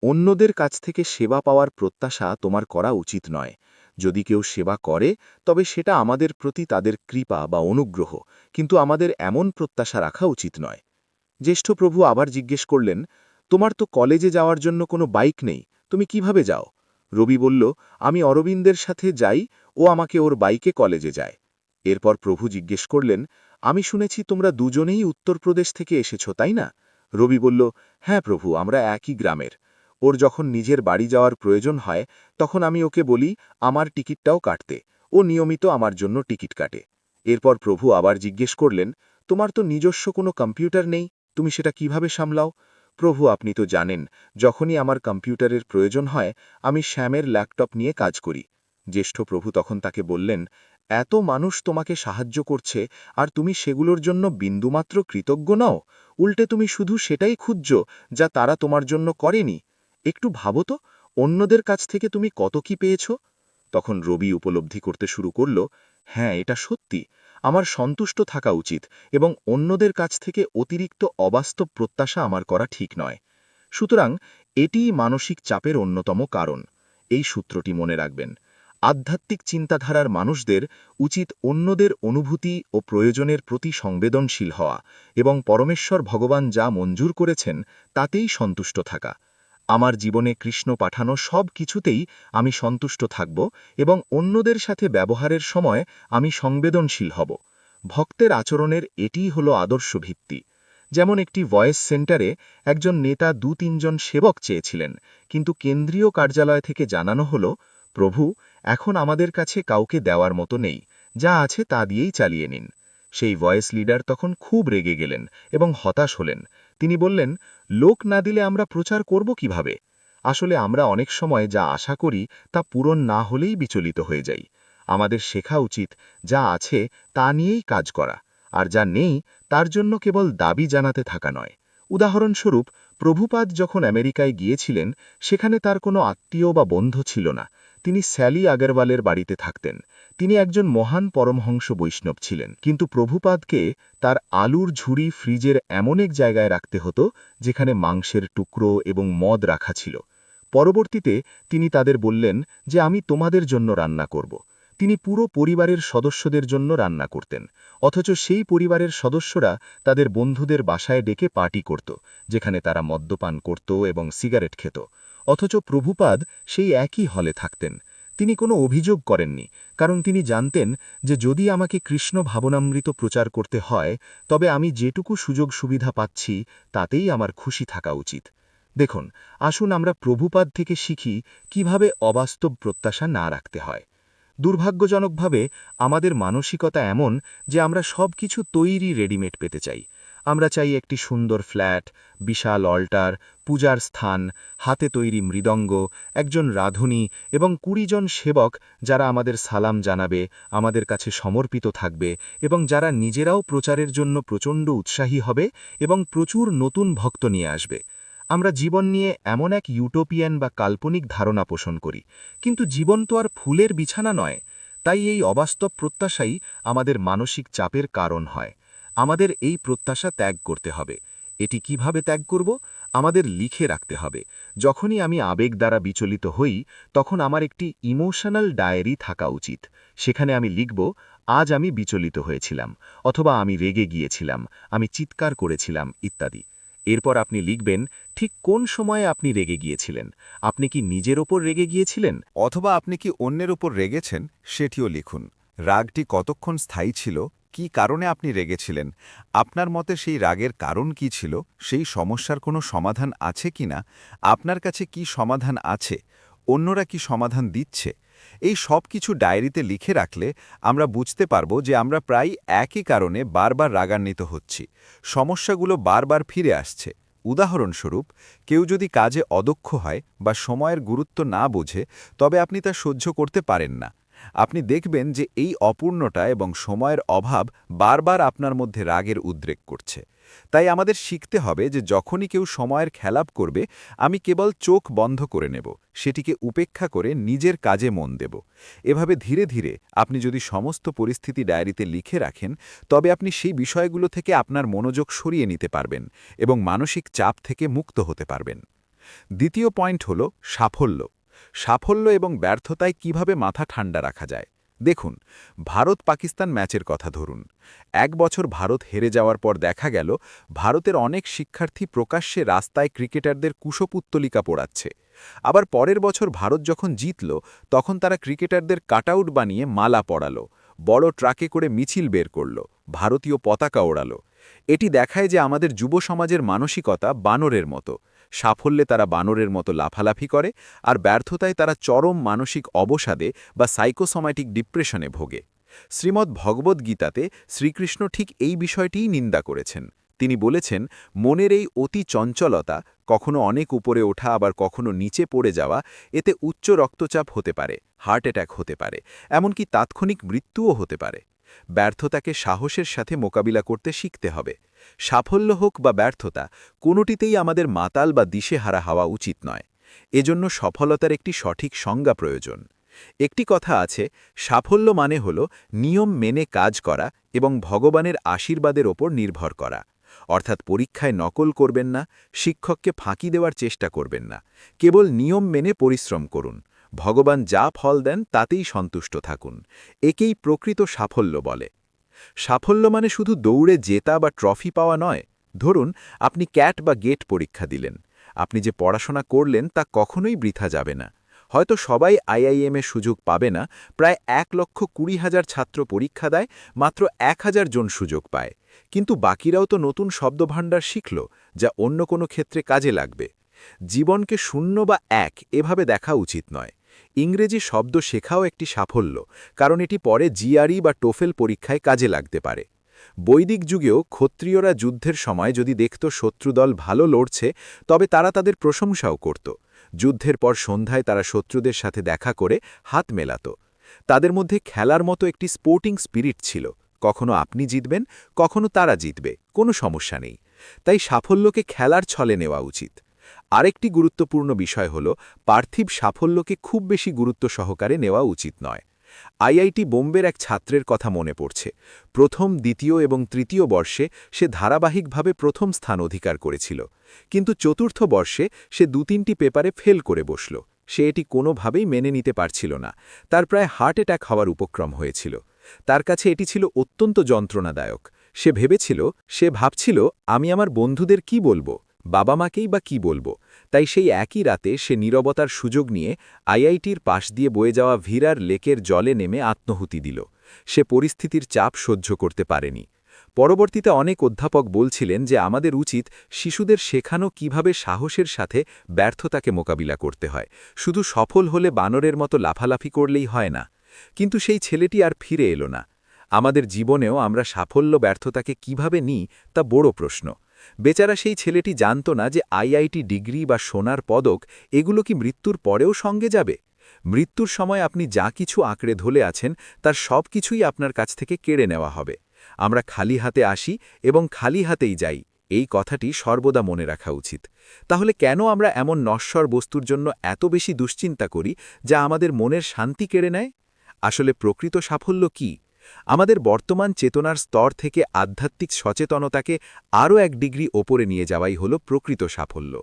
অন্যদের কাছ থেকে সেবা পাওয়ার প্রত্যাশা তোমার করা উচিত নয়। যদি কেউ সেবা করে, তবে সেটা আমাদের প্রতি তাদের কৃপা বা অনুগ্রহ, কিন্তু আমাদের এমন প্রত্যাশা রাখা উচিত নয়। জ্যেষ্ঠ প্রভু আবার জিজ্ঞেস করলেন, তোমার তো কলেজে যাওয়ার জন্য কোনো বাইক নেই, তুমি কিভাবে যাও? রবি বলল, আমি অরবিন্দের সাথে যাই, ও আমাকে ওর বাইকে কলেজে যায়। এরপর প্রভু জিজ্ঞেস করলেন, আমি শুনেছি তোমরা দুজনেই উত্তরপ্রদেশ থেকে এসেছ, তাই না? রবি বলল, হ্যাঁ প্রভু, আমরা একই গ্রামের। ওর যখন নিজের বাড়ি যাওয়ার প্রয়োজন হয়, তখন আমি ওকে বলি আমার টিকিটটাও কাটতে। ও নিয়মিত আমার জন্য টিকিট কাটে। এরপর প্রভু আবার জিজ্ঞেস করলেন, তোমার তো নিজস্ব কোনো কম্পিউটার নেই, তুমি সেটা কিভাবে সামলাও? প্রভু, আপনি তো জানেন, যখনই আমার কম্পিউটারের প্রয়োজন হয় আমি শ্যামের ল্যাপটপ নিয়ে কাজ করি। জ্যেষ্ঠ প্রভু তখন তাকে বললেন, এত মানুষ তোমাকে সাহায্য করছে, আর তুমি সেগুলোর জন্য বিন্দুমাত্র কৃতজ্ঞ নও? উল্টে তুমি শুধু সেটাই খুঁজছ যা তারা তোমার জন্য করেনি। একটু ভাবো তো, অন্যদের কাছ থেকে তুমি কত কি পেয়েছ? তখন রবি উপলব্ধি করতে শুরু করল, হ্যাঁ, এটা সত্যি, আমার সন্তুষ্ট থাকা উচিত, এবং অন্যদের কাছ থেকে অতিরিক্ত অবাস্তব প্রত্যাশা আমার করা ঠিক নয়। সুতরাং এটিই মানসিক চাপের অন্যতম কারণ। এই সূত্রটি মনে রাখবেন। আধ্যাত্মিক চিন্তাধারার মানুষদের উচিত অন্যদের অনুভূতি ও প্রয়োজনের প্রতি সংবেদনশীল হওয়া, এবং পরমেশ্বর ভগবান যা মঞ্জুর করেছেন তাতেই সন্তুষ্ট থাকা। আমার জীবনে কৃষ্ণ পাঠানো সব কিছুতেই আমি সন্তুষ্ট থাকব, এবং অন্যদের সাথে ব্যবহারের সময় আমি সংবেদনশীল হব। ভক্তের আচরণের এটিই হলো আদর্শ ভিত্তি। যেমন একটি ভয়েস সেন্টারে একজন নেতা ২-৩ জন সেবক চেয়েছিলেন, কিন্তু কেন্দ্রীয় কার্যালয় থেকে জানানো হলো, প্রভু, এখন আমাদের কাছে কাউকে দেওয়ার মতো নেই, যা আছে তা দিয়েই চালিয়ে নিন। সেই ভয়েস লিডার তখন খুব রেগে গেলেন এবং হতাশ হলেন। তিনি বললেন, লোক না দিলে আমরা প্রচার করব কিভাবে? আসলে আমরা অনেক সময় যা আশা করি তা পূরণ না হলেই বিচলিত হয়ে যাই। আমাদের শেখা উচিত যা আছে তা নিয়েই কাজ করা, আর যা নেই তার জন্য কেবল দাবি জানাতে থাকা নয়। উদাহরণস্বরূপ, প্রভুপাদ যখন আমেরিকায় গিয়েছিলেন, সেখানে তার কোনো আত্মীয় বা বন্ধু ছিল না। তিনি স্যালি আগরওয়ালের বাড়িতে থাকতেন। তিনি একজন মহান পরমহংস বৈষ্ণব ছিলেন, কিন্তু প্রভুপাদকে তার আলুর ঝুড়ি ফ্রিজের এমন এক জায়গায় রাখতে হতো যেখানে মাংসের টুকরো এবং মদ রাখা ছিল। পরবর্তীতে তিনি তাদের বললেন যে আমি তোমাদের জন্য রান্না করব। তিনি পুরো পরিবারের সদস্যদের জন্য রান্না করতেন, অথচ সেই পরিবারের সদস্যরা তাদের বন্ধুদের বাসায় ডেকে পার্টি করত, যেখানে তারা মদ্যপান করত এবং সিগারেট খেত। অথচ প্রভুপাদ সেই একই হলে থাকতেন। তিনি কোনো অভিযোগ করেননি, কারণ তিনি জানতেন যে যদি আমাকে কৃষ্ণ ভাবনামৃত প্রচার করতে হয়, তবে আমি যেটুকু সুযোগ সুবিধা পাচ্ছি তাতেই আমার খুশি থাকা উচিত। দেখুন, আসুন আমরা প্রভুপাদ থেকে শিখি কিভাবে অবাস্তব প্রত্যাশা না রাখতে হয়। দুর্ভাগ্যজনকভাবে আমাদের মানসিকতা এমন যে আমরা সবকিছু তৈরি রেডিমেড পেতে চাই। আমরা চাই একটি সুন্দর ফ্ল্যাট, বিশাল অল্টার, পূজার স্থান, হাতে তৈরি মৃদঙ্গ, একজন রাঁধুনি এবং ২০ জন সেবক যারা আমাদের সালাম জানাবে, আমাদের কাছে সমর্পিত থাকবে এবং যারা নিজেরাও প্রচারের জন্য প্রচণ্ড উৎসাহী হবে এবং প্রচুর নতুন ভক্ত নিয়ে আসবে। আমরা জীবন নিয়ে এমন এক ইউটোপিয়ান বা কাল্পনিক ধারণা পোষণ করি, কিন্তু জীবন তো আর ফুলের বিছানা নয়। তাই এই অবাস্তব প্রত্যাশাই আমাদের মানসিক চাপের কারণ হয়। আমাদের এই প্রত্যাশা ত্যাগ করতে হবে। এটি কিভাবে ত্যাগ করব? আমাদের লিখে রাখতে হবে। যখনই আমি আবেগ দ্বারা বিচলিত হই, তখন আমার একটি ইমোশনাল ডায়েরি থাকা উচিত। সেখানে আমি লিখব, আজ আমি বিচলিত হয়েছিলাম, অথবা আমি রেগে গিয়েছিলাম, আমি চিৎকার করেছিলাম, ইত্যাদি। এরপর আপনি লিখবেন ঠিক কোন সময়ে আপনি রেগে গিয়েছিলেন। আপনি কি নিজের ওপর রেগে গিয়েছিলেন? অথবা আপনি কি অন্যের উপর রেগেছেন সেটিও লিখুন। রাগটি কতক্ষণ স্থায়ী ছিল, কী কারণে আপনি রেগেছিলেন, আপনার মতে সেই রাগের কারণ কি ছিল, সেই সমস্যার কোনো সমাধান আছে কিনা, আপনার কাছে কি সমাধান আছে, অন্যরা কি সমাধান দিচ্ছে। এই সব কিছু ডায়েরিতে লিখে রাখলে আমরা বুঝতে পারব যে আমরা প্রায় একই কারণে বারবার রাগান্বিত হচ্ছি, সমস্যাগুলো বারবার ফিরে আসছে। উদাহরণস্বরূপ, কেউ যদি কাজে অদক্ষ হয় বা সময়ের গুরুত্ব না বোঝে, তবে আপনি তা সহ্য করতে পারেন না। আপনি দেখবেন যে এই অপূর্ণতা এবং সময়ের অভাব বারবার আপনার মধ্যে রাগের উদ্রেক করছে। তাই আমাদের শিখতে হবে যে যখনই কেউ সময়ের খেলাপ করবে, আমি কেবল চোখ বন্ধ করে নেব, সেটিকে উপেক্ষা করে নিজের কাজে মন দেব। এভাবে ধীরে ধীরে আপনি যদি সমস্ত পরিস্থিতি ডায়েরিতে লিখে রাখেন, তবে আপনি সেই বিষয়গুলো থেকে আপনার মনোযোগ সরিয়ে নিতে পারবেন এবং মানসিক চাপ থেকে মুক্ত হতে পারবেন। দ্বিতীয় পয়েন্ট হল সাফল্য। সাফল্য এবং ব্যর্থতায় কিভাবে মাথা ঠান্ডা রাখা যায়। দেখুন, ভারত-পাকিস্তান ম্যাচের কথা ধরুন। ১ বছর ভারত হেরে যাওয়ার পর দেখা গেল ভারতের অনেক শিক্ষার্থী প্রকাশ্যে রাস্তায় ক্রিকেটারদের কুশপুত্তলিকা পোড়াচ্ছে। আবার পরের বছর ভারত যখন জিতল, তখন তারা ক্রিকেটারদের কাটআউট বানিয়ে মালা পরালো, বড় ট্রাকে করে মিছিল বের করল, ভারতীয় পতাকা ওড়ালো। এটি দেখায় যে আমাদের যুব সমাজের মানসিকতা বানরের মতো। সাফল্যে তারা বানরের মতো লাফালাফি করে, আর ব্যর্থতায় তারা চরম মানসিক অবসাদে বা সাইকোসোম্যাটিক ডিপ্রেশনে ভোগে। শ্রীমদ্ ভগবদ্গীতাতে শ্রীকৃষ্ণ ঠিক এই বিষয়টিই নিন্দা করেছেন। তিনি বলেছেন, মনের এই অতি চঞ্চলতা, কখনো অনেক উপরে ওঠা আবার কখনো নিচে পড়ে যাওয়া, এতে উচ্চ রক্তচাপ হতে পারে, হার্ট অ্যাটাক হতে পারে, এমনকি তাৎক্ষণিক মৃত্যুও হতে পারে। ব্যর্থতাকে সাহসের সাথে মোকাবিলা করতে শিখতে হবে। সাফল্য হোক বা ব্যর্থতা, কোনোটিতেই আমাদের মাতাল বা দিশেহারা হওয়া উচিত নয়। এজন্য সফলতার একটি সঠিক সংজ্ঞা প্রয়োজন। একটি কথা আছে, সাফল্য মানে হল নিয়ম মেনে কাজ করা এবং ভগবানের আশীর্বাদের ওপর নির্ভর করা। অর্থাৎ পরীক্ষায় নকল করবেন না, শিক্ষককে ফাঁকি দেওয়ার চেষ্টা করবেন না, কেবল নিয়ম মেনে পরিশ্রম করুন। ভগবান যা ফল দেন তাতেই সন্তুষ্ট থাকুন। একেই প্রকৃত সাফল্য বলে। সাফল্য মানে শুধু দৌড়ে জেতা বা ট্রফি পাওয়া নয়। ধরুন, আপনি ক্যাট বা গেট পরীক্ষা দিলেন। আপনি যে পড়াশোনা করলেন তা কখনোই বৃথা যাবে না। হয়তো সবাই আইআইএম এর সুযোগ পাবে না, প্রায় ১,২০,০০০ ছাত্র পরীক্ষা দেয়, মাত্র ১,০০০ জন সুযোগ পায়। কিন্তু বাকিরাও তো নতুন শব্দভাণ্ডার শিখল, যা অন্য কোনো ক্ষেত্রে কাজে লাগবে। জীবনকে শূন্য বা এক এভাবে দেখা উচিত নয়। ইংরেজি শব্দ শেখাও একটি সাফল্য, কারণ এটি পরে জিআরই বা টোফেল পরীক্ষায় কাজে লাগতে পারে। বৈদিক যুগেও ক্ষত্রিয়রা যুদ্ধের সময় যদি দেখত শত্রুদল ভালো লড়ছে, তবে তারা তাদের প্রশংসাও করত। যুদ্ধের পর সন্ধ্যায় তারা শত্রুদের সাথে দেখা করে হাত মেলাত। তাদের মধ্যে খেলার মতো একটি স্পোর্টিং স্পিরিট ছিল। কখনো আপনি জিতবেন, কখনো তারা জিতবে, কোনো সমস্যা নেই। তাই সাফল্যকে খেলার ছলে নেওয়া উচিত। আরেকটি গুরুত্বপূর্ণ বিষয় হল, পার্থিব সাফল্যকে খুব বেশি গুরুত্ব সহকারে নেওয়া উচিত নয়। আইআইটি বোম্বের এক ছাত্রের কথা মনে পড়ছে। প্রথম, দ্বিতীয় এবং তৃতীয় বর্ষে সে ধারাবাহিকভাবে প্রথম স্থান অধিকার করেছিল, কিন্তু চতুর্থ বর্ষে সে ২-৩টি পেপারে ফেল করে বসল। সে এটি কোনোভাবেই মেনে নিতে পারছিল না। তার প্রায় হার্ট অ্যাটাক হওয়ার উপক্রম হয়েছিল। তার কাছে এটি ছিল অত্যন্ত যন্ত্রণাদায়ক। সে ভাবছিল, আমি আমার বন্ধুদের কি বলবো, বাবা মাকেই বা কি বলবো। তাই সেই একই রাতে সে নীরবতার সুযোগ নিয়ে আইআইটির পাশ দিয়ে বয়ে যাওয়া ভিরার লেকের জলে নেমে আত্মহুতি দিল। সে পরিস্থিতির চাপ সহ্য করতে পারেনি। পরবর্তীতে অনেক অধ্যাপক বলছিলেন যে আমাদের উচিত শিশুদের শেখানো কিভাবে সাহসের সাথে ব্যর্থতাকে মোকাবিলা করতে হয়, শুধু সফল হলে বানরের মতো লাফালাফি করলেই হয় না। কিন্তু সেই ছেলেটি আর ফিরে এলো না। আমাদের জীবনেও আমরা সাফল্য ব্যর্থতাকে কিভাবে নিই তা বড় প্রশ্ন। বেচারা সেই ছেলেটি জানত না যে আইআইটি ডিগ্রি বা সোনার পদক এগুলো কি মৃত্যুর পরেও সঙ্গে যাবে। মৃত্যুর সময় আপনি যা কিছু আঁকড়ে ধরে আছেন তার সব কিছুই আপনার কাছ থেকে কেড়ে নেওয়া হবে। আমরা খালি হাতে আসি এবং খালি হাতেই যাই, এই কথাটি সর্বদা মনে রাখা উচিত। তাহলে কেন আমরা এমন নশ্বর বস্তুর জন্য এত বেশি দুশ্চিন্তা করি যা আমাদের মনের শান্তি কেড়ে নেয়? আসলে প্রকৃত সাফল্য কি? আমাদের বর্তমান চেতনার স্তর থেকে আধ্যাত্মিক সচেতনতাকে আরও এক ডিগ্রি ওপরে নিয়ে যাওয়াই হল প্রকৃত সাফল্য।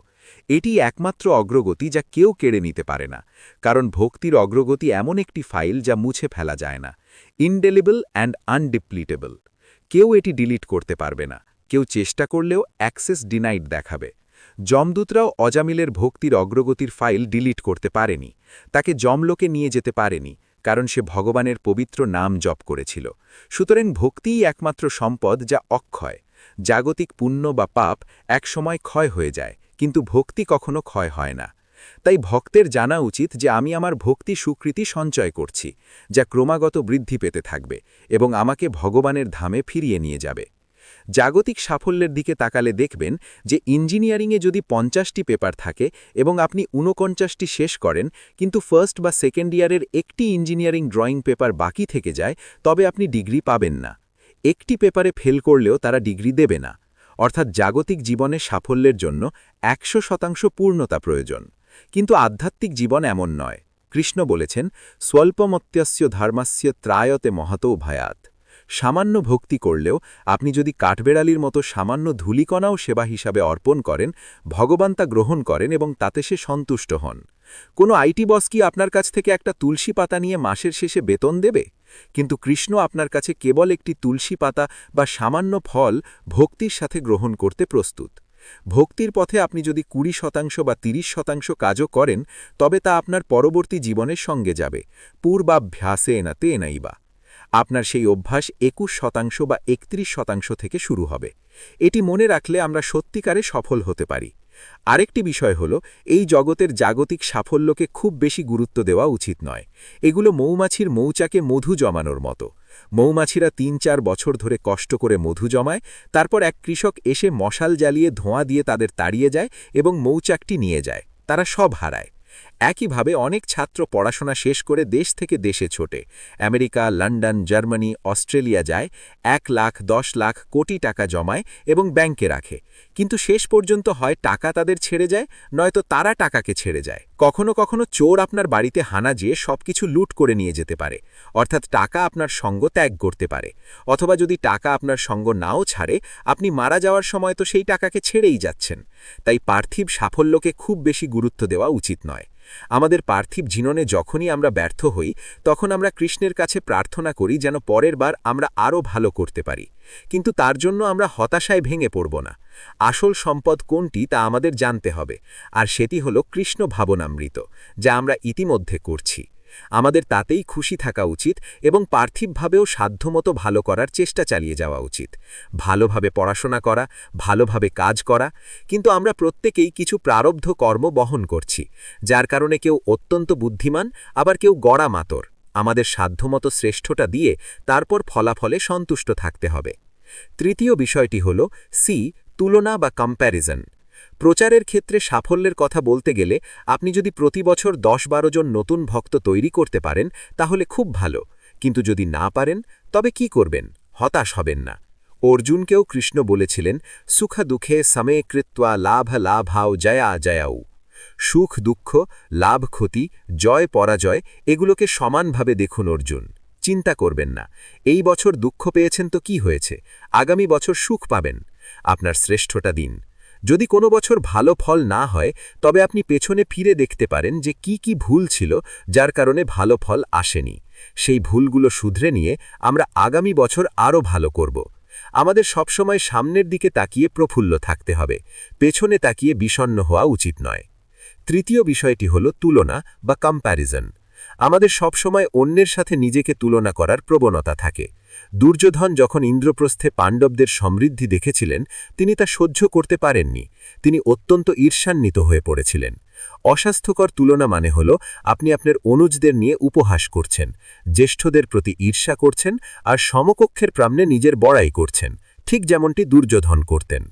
এটি একমাত্র অগ্রগতি যা কেউ কেড়ে নিতে পারে না, কারণ ভক্তির অগ্রগতি এমন একটি ফাইল যা মুছে ফেলা যায় না, ইনডেলিবল অ্যান্ড আনডিপ্লিটেবল। কেউ এটি ডিলিট করতে পারবে না, কেউ চেষ্টা করলেও অ্যাক্সেস ডিনাইড দেখাবে। যমদূতরাও অজামিলের ভক্তির অগ্রগতির ফাইল ডিলিট করতে পারেনি, তাকে যমলোকে নিয়ে যেতে পারেনি, কারণ সে ভগবানের পবিত্র নাম জপ করেছিল। সুতরাং ভক্তিই একমাত্র সম্পদ যা অক্ষয়। জাগতিক পুণ্য বা পাপ একসময় ক্ষয় হয়ে যায়, কিন্তু ভক্তি কখনো ক্ষয় হয় না। তাই ভক্তের জানা উচিত যে আমি আমার ভক্তি স্বীকৃতি সঞ্চয় করছি, যা ক্রমাগত বৃদ্ধি পেতে থাকবে এবং আমাকে ভগবানের ধামে ফিরিয়ে নিয়ে যাবে। জাগতিক সাফল্যের দিকে তাকালে দেখবেন যে ইঞ্জিনিয়ারিংয়ে যদি 50টি পেপার থাকে এবং আপনি 49টি শেষ করেন, কিন্তু ফার্স্ট বা সেকেন্ড ইয়ারের একটি ইঞ্জিনিয়ারিং ড্রয়িং পেপার বাকি থেকে যায়, তবে আপনি ডিগ্রি পাবেন না। একটি পেপারে ফেল করলেও তারা ডিগ্রি দেবে না। অর্থাৎ জাগতিক জীবনে সাফল্যের জন্য 100% পূর্ণতা প্রয়োজন, কিন্তু আধ্যাত্মিক জীবন এমন নয়। কৃষ্ণ বলেছেন, স্বল্পমত্যস্য ধর্মাস্য ত্রায়তে মহতো ভয়াত। সামান্য ভক্তি করলেও আপনি যদি কাঠবেড়ালির মতো সামান্য ধূলিকণাও সেবা হিসাবে অর্পণ করেন, ভগবান তা গ্রহণ করেন এবং তাতে সে সন্তুষ্ট হন। কোনো আইটি বস কি আপনার কাছ থেকে একটা তুলসী পাতা নিয়ে মাসের শেষে বেতন দেবে? কিন্তু কৃষ্ণ আপনার কাছে কেবল একটি তুলসী পাতা বা সামান্য ফল ভক্তির সাথে গ্রহণ করতে প্রস্তুত। ভক্তির পথে আপনি যদি 20% বা 30% কাজও করেন, তবে তা আপনার পরবর্তী জীবনের সঙ্গে যাবে। পূর্বাভ্যাসেন তেনৈবা। আপনার সেই অভ্যাস 21% বা 31% থেকে শুরু হবে। এটি মনে রাখলে আমরা সত্যিকারে সফল হতে পারি। আরেকটি বিষয় হল, এই জগতের জাগতিক সাফল্যকে খুব বেশি গুরুত্ব দেওয়া উচিত নয়। এগুলো মৌমাছির মৌচাকে মধু জমানোর মতো। মৌমাছিরা 3-4 বছর ধরে কষ্ট করে মধু জমায়, তারপর এক কৃষক এসে মশাল জ্বালিয়ে ধোঁয়া দিয়ে তাদের তাড়িয়ে যায় এবং মৌচাকটি নিয়ে যায়, তারা সব হারায়। একইভাবে অনেক ছাত্র পড়াশোনা শেষ করে দেশ থেকে দেশে ছোটে, আমেরিকা, লন্ডন, জার্মানি, অস্ট্রেলিয়া যায়, 1 লাখ 10 লাখ কোটি টাকা জমায় এবং ব্যাংকে রাখে, কিন্তু শেষ পর্যন্ত হয় টাকা তাদের ছেড়ে যায়, নয়তো তারা টাকাকে ছেড়ে যায়। কখনো কখনো চোর আপনার বাড়িতে হানা দিয়ে সবকিছু লুট করে নিয়ে যেতে পারে, অর্থাৎ টাকা আপনার সঙ্গ ত্যাগ করতে পারে। অথবা যদি টাকা আপনার সঙ্গ নাও ছাড়ে, আপনি মারা যাওয়ার সময় তো সেই টাকাকে ছেড়েই যাচ্ছেন। তাই পার্থিব সাফল্যকে খুব বেশি গুরুত্ব দেওয়া উচিত নয়। আমাদের পার্থিব জীবনে যখনই আমরা ব্যর্থ হই, তখন আমরা কৃষ্ণের কাছে প্রার্থনা করি যেন পরের বার আমরা আরও ভালো করতে পারি, কিন্তু তার জন্য আমরা হতাশায় ভেঙে পড়ব না। আসল সম্পদ কোনটি তা আমাদের জানতে হবে, আর সেটি হল কৃষ্ণ ভাবনামৃত, যা আমরা ইতিমধ্যে করছি। আমাদের তাতেই খুশি থাকা উচিত এবং পার্থিবভাবেও সাধ্যমতো ভালো করার চেষ্টা চালিয়ে যাওয়া উচিত। ভালোভাবে পড়াশোনা করা, ভালোভাবে কাজ করা, কিন্তু আমরা প্রত্যেকেই কিছু প্রারব্ধ কর্ম বহন করছি, যার কারণে কেউ অত্যন্ত বুদ্ধিমান, আবার কেউ গড়া মাতর। আমাদের সাধ্যমতো শ্রেষ্ঠটা দিয়ে তারপর ফলাফলে সন্তুষ্ট থাকতে হবে। তৃতীয় বিষয়টি হল তুলনা বা কম্প্যারিজন। প্রচারের ক্ষেত্রে সাফল্যের কথা বলতে গেলে আপনি যদি প্রতি বছর 10-12 জন নতুন ভক্ত তৈরি করতে পারেন, তাহলে খুব ভালো, কিন্তু যদি না পারেন, তবে কি করবেন? হতাশ হবেন না। অর্জুনকেও কৃষ্ণ বলেছিলেন, সুখ দুঃখে সমে কৃত্বা লাভ লাভাও জয়া জয়াউ। সুখ দুঃখ, লাভ ক্ষতি, জয় পরাজয় এগুলোকে সমানভাবে দেখুন অর্জুন। চিন্তা করবেন না, এই বছর দুঃখ পেয়েছেন তো কি হয়েছে, আগামী বছর সুখ পাবেন। আপনার শ্রেষ্ঠটা দিন। যদি কোনো বছর ভালো ফল না হয়, তবে আপনি পেছনে ফিরে দেখতে পারেন যে কি কি ভুল ছিল যার কারণে ভালো ফল আসেনি। সেই ভুলগুলো শুধরে নিয়ে আমরা আগামী বছর আরও ভালো করব। আমাদের সবসময় সামনের দিকে তাকিয়ে প্রফুল্ল থাকতে হবে, পেছনে তাকিয়ে বিষণ্ণ হওয়া উচিত নয়। তৃতীয় বিষয়টি হল তুলনা বা কম্প্যারিজন। আমাদের সবসময় অন্যের সাথে নিজেকে তুলনা করার প্রবণতা থাকে। দুর্যোধন যখন ইন্দ্রপ্রস্থে পাণ্ডবদের সমৃদ্ধি দেখেছিলেন, তিনি তা সহ্য করতে পারেননি। তিনি অত্যন্ত ঈর্ষান্বিত হয়ে পড়েছিলেন। অস্বাস্থ্যকর তুলনা মানে হল আপনি আপনার অনুজদের নিয়ে উপহাস করছেন, জ্যেষ্ঠদের প্রতি ঈর্ষা করছেন আর সমকক্ষের প্রাম্যে নিজের বড়াই করছেন, ঠিক যেমনটি দুর্যোধন করতেন।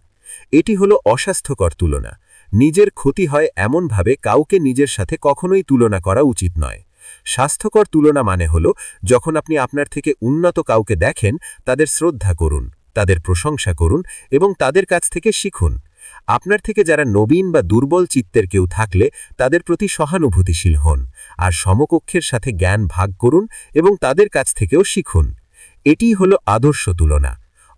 এটি হল অস্বাস্থ্যকর তুলনা। নিজের ক্ষতি হয় এমনভাবে কাউকে নিজের সাথে কখনোই তুলনা করা উচিত নয়। স্বাস্থ্যকর তুলনা মানে হল যখন আপনি আপনার থেকে উন্নত কাউকে দেখেন, তাদের শ্রদ্ধা করুন, তাদের প্রশংসা করুন এবং তাদের কাছ থেকে শিখুন। আপনার থেকে যারা নবীন বা দুর্বল চিত্তের কেউ থাকলে তাদের প্রতি সহানুভূতিশীল হন, আর সমকক্ষের সাথে জ্ঞান ভাগ করুন এবং তাদের কাছ থেকেও শিখুন। এটিই হল আদর্শ তুলনা।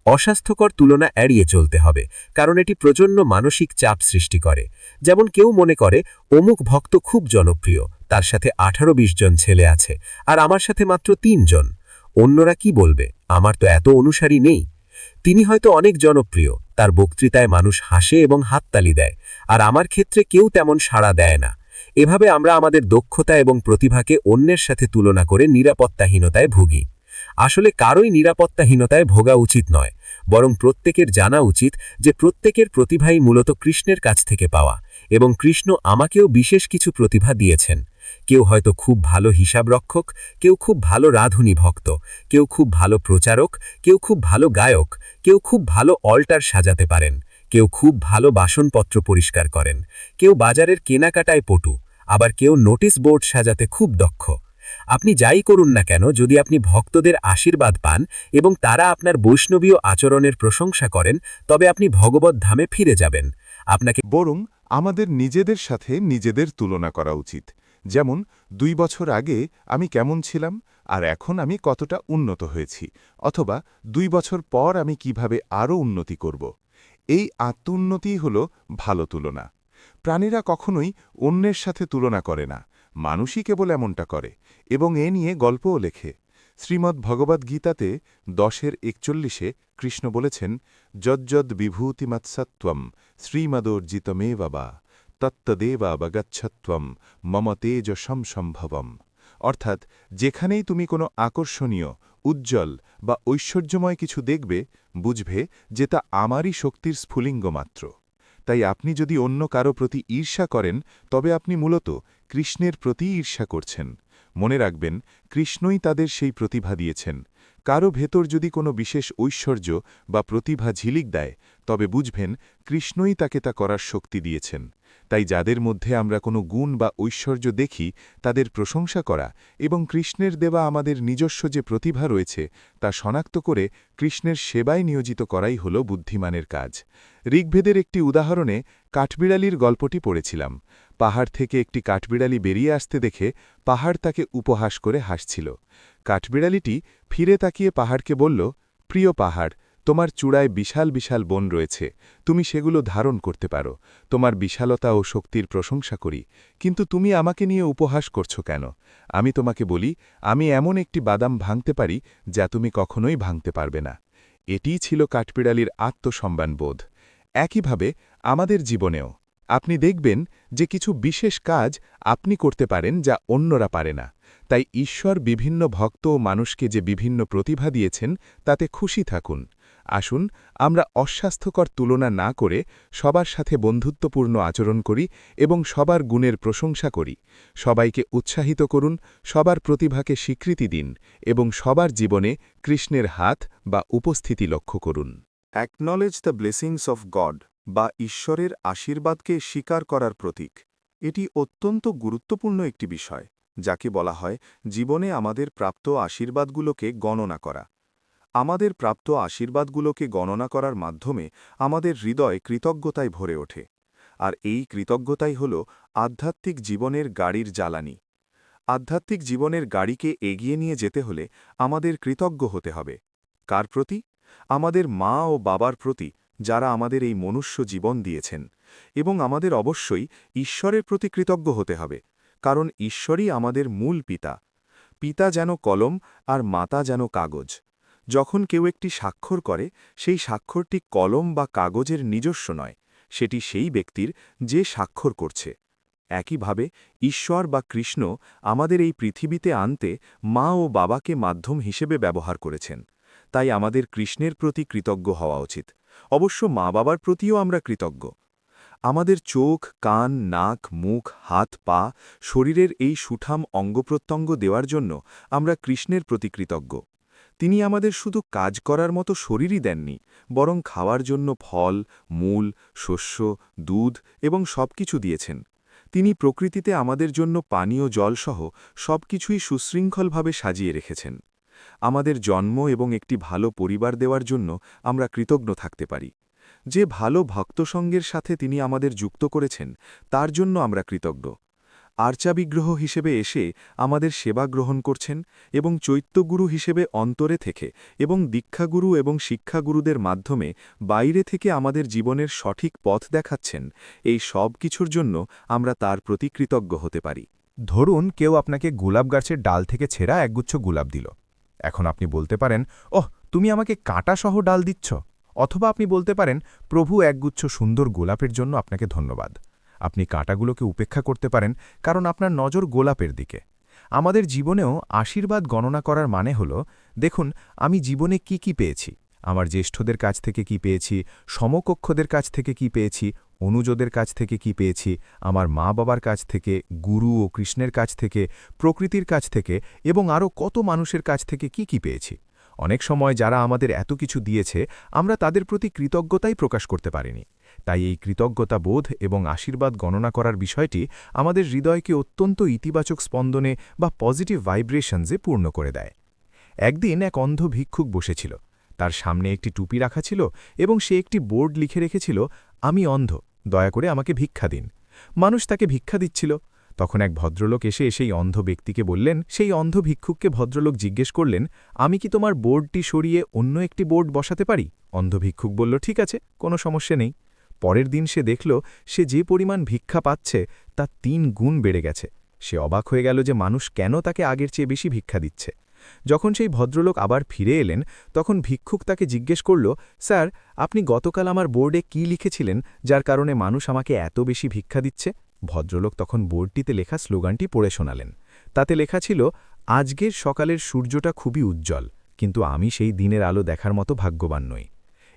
অস্বাস্থ্যকর তুলনা এড়িয়ে চলতে হবে, কারণ এটি প্রচণ্ড মানসিক চাপ সৃষ্টি করে। যেমন কেউ মনে করে অমুক ভক্ত খুব জনপ্রিয়, তার সাথে 18-20 জন ছেলে আছে, আর আমার সাথে মাত্র 3 জন। অন্যরা কি বলবে, আমার তো এত অনুসারী নেই। তিনি হয়তো অনেক জনপ্রিয়, তার বক্তৃতায় মানুষ হাসে এবং হাততালি দেয়, আর আমার ক্ষেত্রে কেউ তেমন সাড়া দেয় না। এভাবে আমরা আমাদের দক্ষতা এবং প্রতিভাকে অন্যের সাথে তুলনা করে নিরাপত্তাহীনতায় ভুগি। আসলে কারোই নিরাপত্তাহীনতায় ভোগা উচিত নয়, বরং প্রত্যেকের জানা উচিত যে প্রত্যেকের প্রতিভাই মূলত কৃষ্ণের কাছ থেকে পাওয়া, এবং কৃষ্ণ আমাকেও বিশেষ কিছু প্রতিভা দিয়েছেন। কেউ হয়তো খুব ভালো হিসাবরক্ষক, কেউ খুব ভালো রাঁধুনি ভক্ত, কেউ খুব ভালো প্রচারক, কেউ খুব ভালো গায়ক, কেউ খুব ভালো অল্টার সাজাতে পারেন, কেউ খুব ভালো বাসনপত্র পরিষ্কার করেন, কেউ বাজারের কেনাকাটায় পটু, আবার কেউ নোটিশ বোর্ড সাজাতে খুব দক্ষ। আপনি যাই করুন না কেন, যদি আপনি ভক্তদের আশীর্বাদ পান এবং তারা আপনার বৈষ্ণবীয় আচরণের প্রশংসা করেন, তবে আপনি ভগবত ধামে ফিরে যাবেন। আপনাকে বরং আমাদের নিজেদের সাথে নিজেদের তুলনা করা উচিত। যেমন 2 বছর আগে আমি কেমন ছিলাম আর এখন আমি কতটা উন্নত হয়েছি, অথবা 2 বছর পর আমি কিভাবে আরও উন্নতি করব। এই আত্মোন্নতিই হল ভালো তুলনা। প্রাণীরা কখনোই অন্যের সাথে তুলনা করে না, মানুষই কেবল এমনটা করে, এবং এ নিয়ে গল্পও লেখে। শ্রীমদ্ ভগবদ্গীতাতে 10:41 কৃষ্ণ বলেছেন, যজ্জদ বিভূতিমৎসত্বম শ্রীমদোর্জিতমেবা তত্তদেবাবগচ্ছত্বম মম তেজসম সম্ভবম। অর্থাৎ যেখানেই তুমি কোনো আকর্ষণীয়, উজ্জ্বল বা ঐশ্বর্যময় কিছু দেখবে, বুঝবে যে তা আমারই শক্তির স্ফুলিঙ্গ মাত্র। তাই আপনি যদি অন্য কারো প্রতি ঈর্ষা করেন, তবে আপনি মূলত কৃষ্ণের প্রতি ঈর্ষা করছেন। মনে রাখবেন, কৃষ্ণই তাদের সেই প্রতিভা দিয়েছেন। কারো ভেতর যদি কোনো বিশেষ ঐশ্বর্য বা প্রতিভা ঝিলিক দেয়, তবে বুঝবেন কৃষ্ণই তাকে তা করার শক্তি দিয়েছেন। তাই যাদের মধ্যে আমরা কোনো গুণ বা ঐশ্বর্য দেখি, তাদের প্রশংসা করা এবং কৃষ্ণের দেওয়া আমাদের নিজস্ব যে প্রতিভা রয়েছে তা শনাক্ত করে কৃষ্ণের সেবায় নিয়োজিত করাই হল বুদ্ধিমানের কাজ। ঋগ্বেদের একটি উদাহরণে কাঠবিড়ালির গল্পটি পড়েছিলাম। পাহাড় থেকে একটি কাঠবিড়ালি বেরিয়ে আসতে দেখে পাহাড় তাকে উপহাস করে হাসছিল। কাঠবিড়ালিটি ফিরে তাকিয়ে পাহাড়কে বলল, প্রিয় পাহাড়, তোমার চূড়ায় বিশাল বিশাল বন রয়েছে, তুমি সেগুলো ধারণ করতে পারো, তোমার বিশালতা ও শক্তির প্রশংসা করি, কিন্তু তুমি আমাকে নিয়ে উপহাস করছো কেন? আমি তোমাকে বলি, আমি এমন একটি বাদাম ভাঙতে পারি যা তুমি কখনোই ভাঙতে পারবে না। এটিই ছিল কাঠবিড়ালির আত্মসম্মানবোধ। একইভাবে আমাদের জীবনেও আপনি দেখবেন যে কিছু বিশেষ কাজ আপনি করতে পারেন যা অন্যরা পারে না। তাই ঈশ্বর বিভিন্ন ভক্ত ও মানুষকে যে বিভিন্ন প্রতিভা দিয়েছেন, তাতে খুশি থাকুন। আসুন আমরা অস্বাস্থ্যকর তুলনা না করে সবার সাথে বন্ধুত্বপূর্ণ আচরণ করি এবং সবার গুণের প্রশংসা করি। সবাইকে উৎসাহিত করুন, সবার প্রতিভাকে স্বীকৃতি দিন এবং সবার জীবনে কৃষ্ণের হাত বা উপস্থিতি লক্ষ্য করুন। Acknowledge the blessings of god বা ঈশ্বরের আশীর্বাদকে স্বীকার করার প্রতীক। এটি অত্যন্ত গুরুত্বপূর্ণ একটি বিষয়, যাকে বলা হয় জীবনে আমাদের প্রাপ্ত আশীর্বাদগুলোকে গণনা করা। আমাদের প্রাপ্ত আশীর্বাদগুলোকে গণনা করার মাধ্যমে আমাদের হৃদয় কৃতজ্ঞতায় ভরে ওঠে, আর এই কৃতজ্ঞতাই হল আধ্যাত্মিক জীবনের গাড়ির জ্বালানি। আধ্যাত্মিক জীবনের গাড়িকে এগিয়ে নিয়ে যেতে হলে আমাদের কৃতজ্ঞ হতে হবে। কার প্রতি? আমাদের মা ও বাবার প্রতি, যারা আমাদের এই মনুষ্য জীবন দিয়েছেন, এবং আমাদের অবশ্যই ঈশ্বরের প্রতি কৃতজ্ঞ হতে হবে, কারণ ঈশ্বরই আমাদের মূল পিতা। পিতা যেন কলম আর মাতা যেন কাগজ। যখন কেউ একটি স্বাক্ষর করে, সেই স্বাক্ষরটি কলম বা কাগজের নিজস্ব নয়, সেটি সেই ব্যক্তির যে স্বাক্ষর করছে। একইভাবে ঈশ্বর বা কৃষ্ণ আমাদের এই পৃথিবীতে আনতে মা ও বাবাকে মাধ্যম হিসেবে ব্যবহার করেছেন। তাই আমাদের কৃষ্ণের প্রতি কৃতজ্ঞ হওয়া উচিত। অবশ্য মা বাবার প্রতিও আমরা কৃতজ্ঞ। আমাদের চোখ, কান, নাক, মুখ, হাত, পা, শরীরের এই সুঠাম অঙ্গপ্রত্যঙ্গ দেওয়ার জন্য আমরা কৃষ্ণের প্রতি কৃতজ্ঞ। তিনি আমাদের শুধু কাজ করার মতো শরীরই দেননি, বরং খাওয়ার জন্য ফল, মূল, শস্য, দুধ এবং সবকিছু দিয়েছেন। তিনি প্রকৃতিতে আমাদের জন্য পানীয় জলসহ সবকিছুই সুশৃঙ্খলভাবে সাজিয়ে রেখেছেন। আমাদের জন্ম এবং একটি ভালো পরিবার দেওয়ার জন্য আমরা কৃতজ্ঞ থাকতে পারি। যে ভালো ভক্তসঙ্গের সাথে তিনি আমাদের যুক্ত করেছেন, তার জন্য আমরা কৃতজ্ঞ। আর্চাবিগ্রহ হিসেবে এসে আমাদের সেবা গ্রহণ করছেন এবং চৈত্যগুরু হিসেবে অন্তরে থেকে এবং দীক্ষাগুরু এবং শিক্ষাগুরুদের মাধ্যমে বাইরে থেকে আমাদের জীবনের সঠিক পথ দেখাচ্ছেন। এই সব কিছুর জন্য আমরা তার প্রতি কৃতজ্ঞ হতে পারি। ধরুন কেউ আপনাকে গোলাপ গাছের ডাল থেকে ছেঁড়া একগুচ্ছ গোলাপ দিল। এখন আপনি বলতে পারেন, ওহ, তুমি আমাকে কাঁটাসহ ডাল দিচ্ছ। অথবা আপনি বলতে পারেন, প্রভু, একগুচ্ছ সুন্দর গোলাপের জন্য আপনাকে ধন্যবাদ। আপনি কাঁটাগুলোকে উপেক্ষা করতে পারেন, কারণ আপনার নজর গোলাপের দিকে। আমাদের জীবনেও আশীর্বাদ গণনা করার মানে হল, দেখুন আমি জীবনে কি কি পেয়েছি, আমার জ্যেষ্ঠদের কাছ থেকে কি পেয়েছি, সমকক্ষদের কাছ থেকে কি পেয়েছি, অনুজদের কাছ থেকে কি পেয়েছি, আমার মা বাবার কাছ থেকে, গুরু ও কৃষ্ণের কাছ থেকে, প্রকৃতির কাছ থেকে এবং আরও কত মানুষের কাছ থেকে কি কি পেয়েছি। অনেক সময় যারা আমাদের এত কিছু দিয়েছে, আমরা তাদের প্রতি কৃতজ্ঞতাই প্রকাশ করতে পারিনি। তাই এই কৃতজ্ঞতা বোধ এবং আশীর্বাদ গণনা করার বিষয়টি আমাদের হৃদয়কে অত্যন্ত ইতিবাচক স্পন্দনে বা পজিটিভ ভাইব্রেশনসে পূর্ণ করে দেয়। একদিন এক অন্ধ ভিক্ষুক বসেছিল। তার সামনে একটি টুপি রাখা ছিল এবং সে একটি বোর্ড লিখে রেখেছিল, আমি অন্ধ, দয়া করে আমাকে ভিক্ষা দিন। মানুষ তাকে ভিক্ষা দিচ্ছিল। তখন এক ভদ্রলোক এসে সেই অন্ধ ব্যক্তিকে বললেন, সেই অন্ধ ভিক্ষুককে ভদ্রলোক জিজ্ঞেস করলেন, আমি কি তোমার বোর্ডটি সরিয়ে অন্য একটি বোর্ড বসাতে পারি? অন্ধ ভিক্ষুক বলল, ঠিক আছে, কোনো সমস্যা নেই। পরের দিন সে দেখল সে যে পরিমাণ ভিক্ষা পাচ্ছে তা ৩ গুণ বেড়ে গেছে। সে অবাক হয়ে গেল যে মানুষ কেন তাকে আগের চেয়ে বেশি ভিক্ষা দিচ্ছে। যখন সেই ভদ্রলোক আবার ফিরে এলেন, তখন ভিক্ষুক তাকে জিজ্ঞেস করল, স্যার, আপনি গতকাল আমার বোর্ডে কি লিখেছিলেন যার কারণে মানুষ আমাকে এত বেশি ভিক্ষা দিচ্ছে? ভদ্রলোক তখন বোর্ডটিতে লেখা স্লোগানটি পড়ে শোনালেন। তাতে লেখা ছিল, আজকের সকালের সূর্যটা খুবই উজ্জ্বল, কিন্তু আমি সেই দিনের আলো দেখার মতো ভাগ্যবান নই।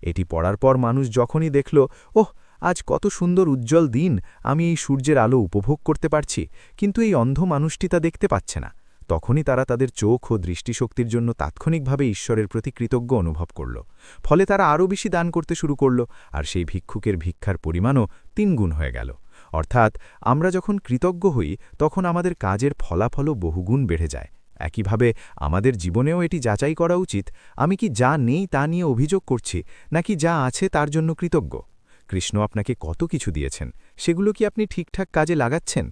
এটি পড়ার পর মানুষ যখনই দেখল, ওহ, আজ কত সুন্দর উজ্জ্বল দিন, আমি এই সূর্যের আলো উপভোগ করতে পারছি, কিন্তু এই অন্ধ মানুষটি তা দেখতে পাচ্ছে না, তখনই তারা তাদের চোখ ও দৃষ্টিশক্তির জন্য তাৎক্ষণিকভাবে ঈশ্বরের প্রতি কৃতজ্ঞ অনুভব করল। ফলে তারা আরও বেশি দান করতে শুরু করল, আর সেই ভিক্ষুকের ভিক্ষার পরিমাণও ৩ গুণ হয়ে গেল। অর্থাৎ আমরা যখন কৃতজ্ঞ হই, তখন আমাদের কাজের ফলাফলও বহুগুণ বেড়ে যায়। একইভাবে আমাদের জীবনেও এটি যাচাই করা উচিত, আমি কি যা নেই তা নিয়ে অভিযোগ করছি, নাকি যা আছে তার জন্য কৃতজ্ঞ। কৃষ্ণ আপনাকে কত কিছু দিয়েছেন, সেগুলো কি আপনি ঠিকঠাক কাজে লাগাচ্ছেন?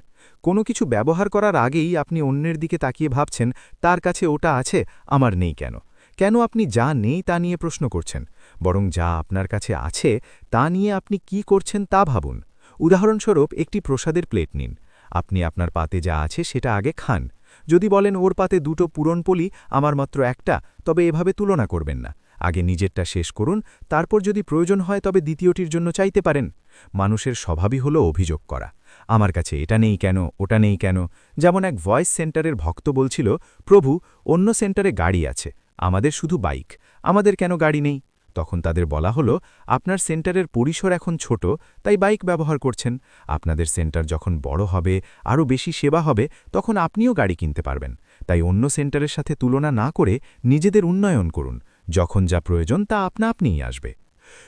কোনো কিছু ব্যবহার করার আগেই আপনি অন্যের দিকে তাকিয়ে ভাবছেন, তার কাছে ওটা আছে, আমার নেই কেন? কেন আপনি যা নেই তা নিয়ে প্রশ্ন করছেন? বরং যা আপনার কাছে আছে তা নিয়ে আপনি কি করছেন তা ভাবুন। উদাহরণস্বরূপ একটি প্রসাদের প্লেট নিন। আপনি আপনার পাতে যা আছে সেটা আগে খান। যদি বলেন ওর পাতে 2টো পুরনপোলি, আমার মাত্র একটা, তবে এভাবে তুলনা করবেন না। আগে নিজেরটা শেষ করুন, তারপর যদি প্রয়োজন হয় তবে দ্বিতীয়টির জন্য চাইতে পারেন। মানুষের স্বভাবই হলো অভিযোগ করা, আমার কাছে এটা নেই কেন, ওটা নেই কেন। যেমন এক ভয়েস সেন্টারের ভক্ত বলছিল, প্রভু, অন্য সেন্টারে গাড়ি আছে, আমাদের শুধু বাইক, আমাদের কেন গাড়ি নেই? তখন তাদের বলা হলো, আপনার সেন্টারের পরিসর এখন ছোট, তাই বাইক ব্যবহার করছেন। আপনাদের সেন্টার যখন বড় হবে, আরও বেশি সেবা হবে, তখন আপনিও গাড়ি কিনতে পারবেন। তাই অন্য সেন্টারের সাথে তুলনা না করে নিজেদের উন্নয়ন করুন। যখন যা প্রয়োজন তা আপনিই আসবে।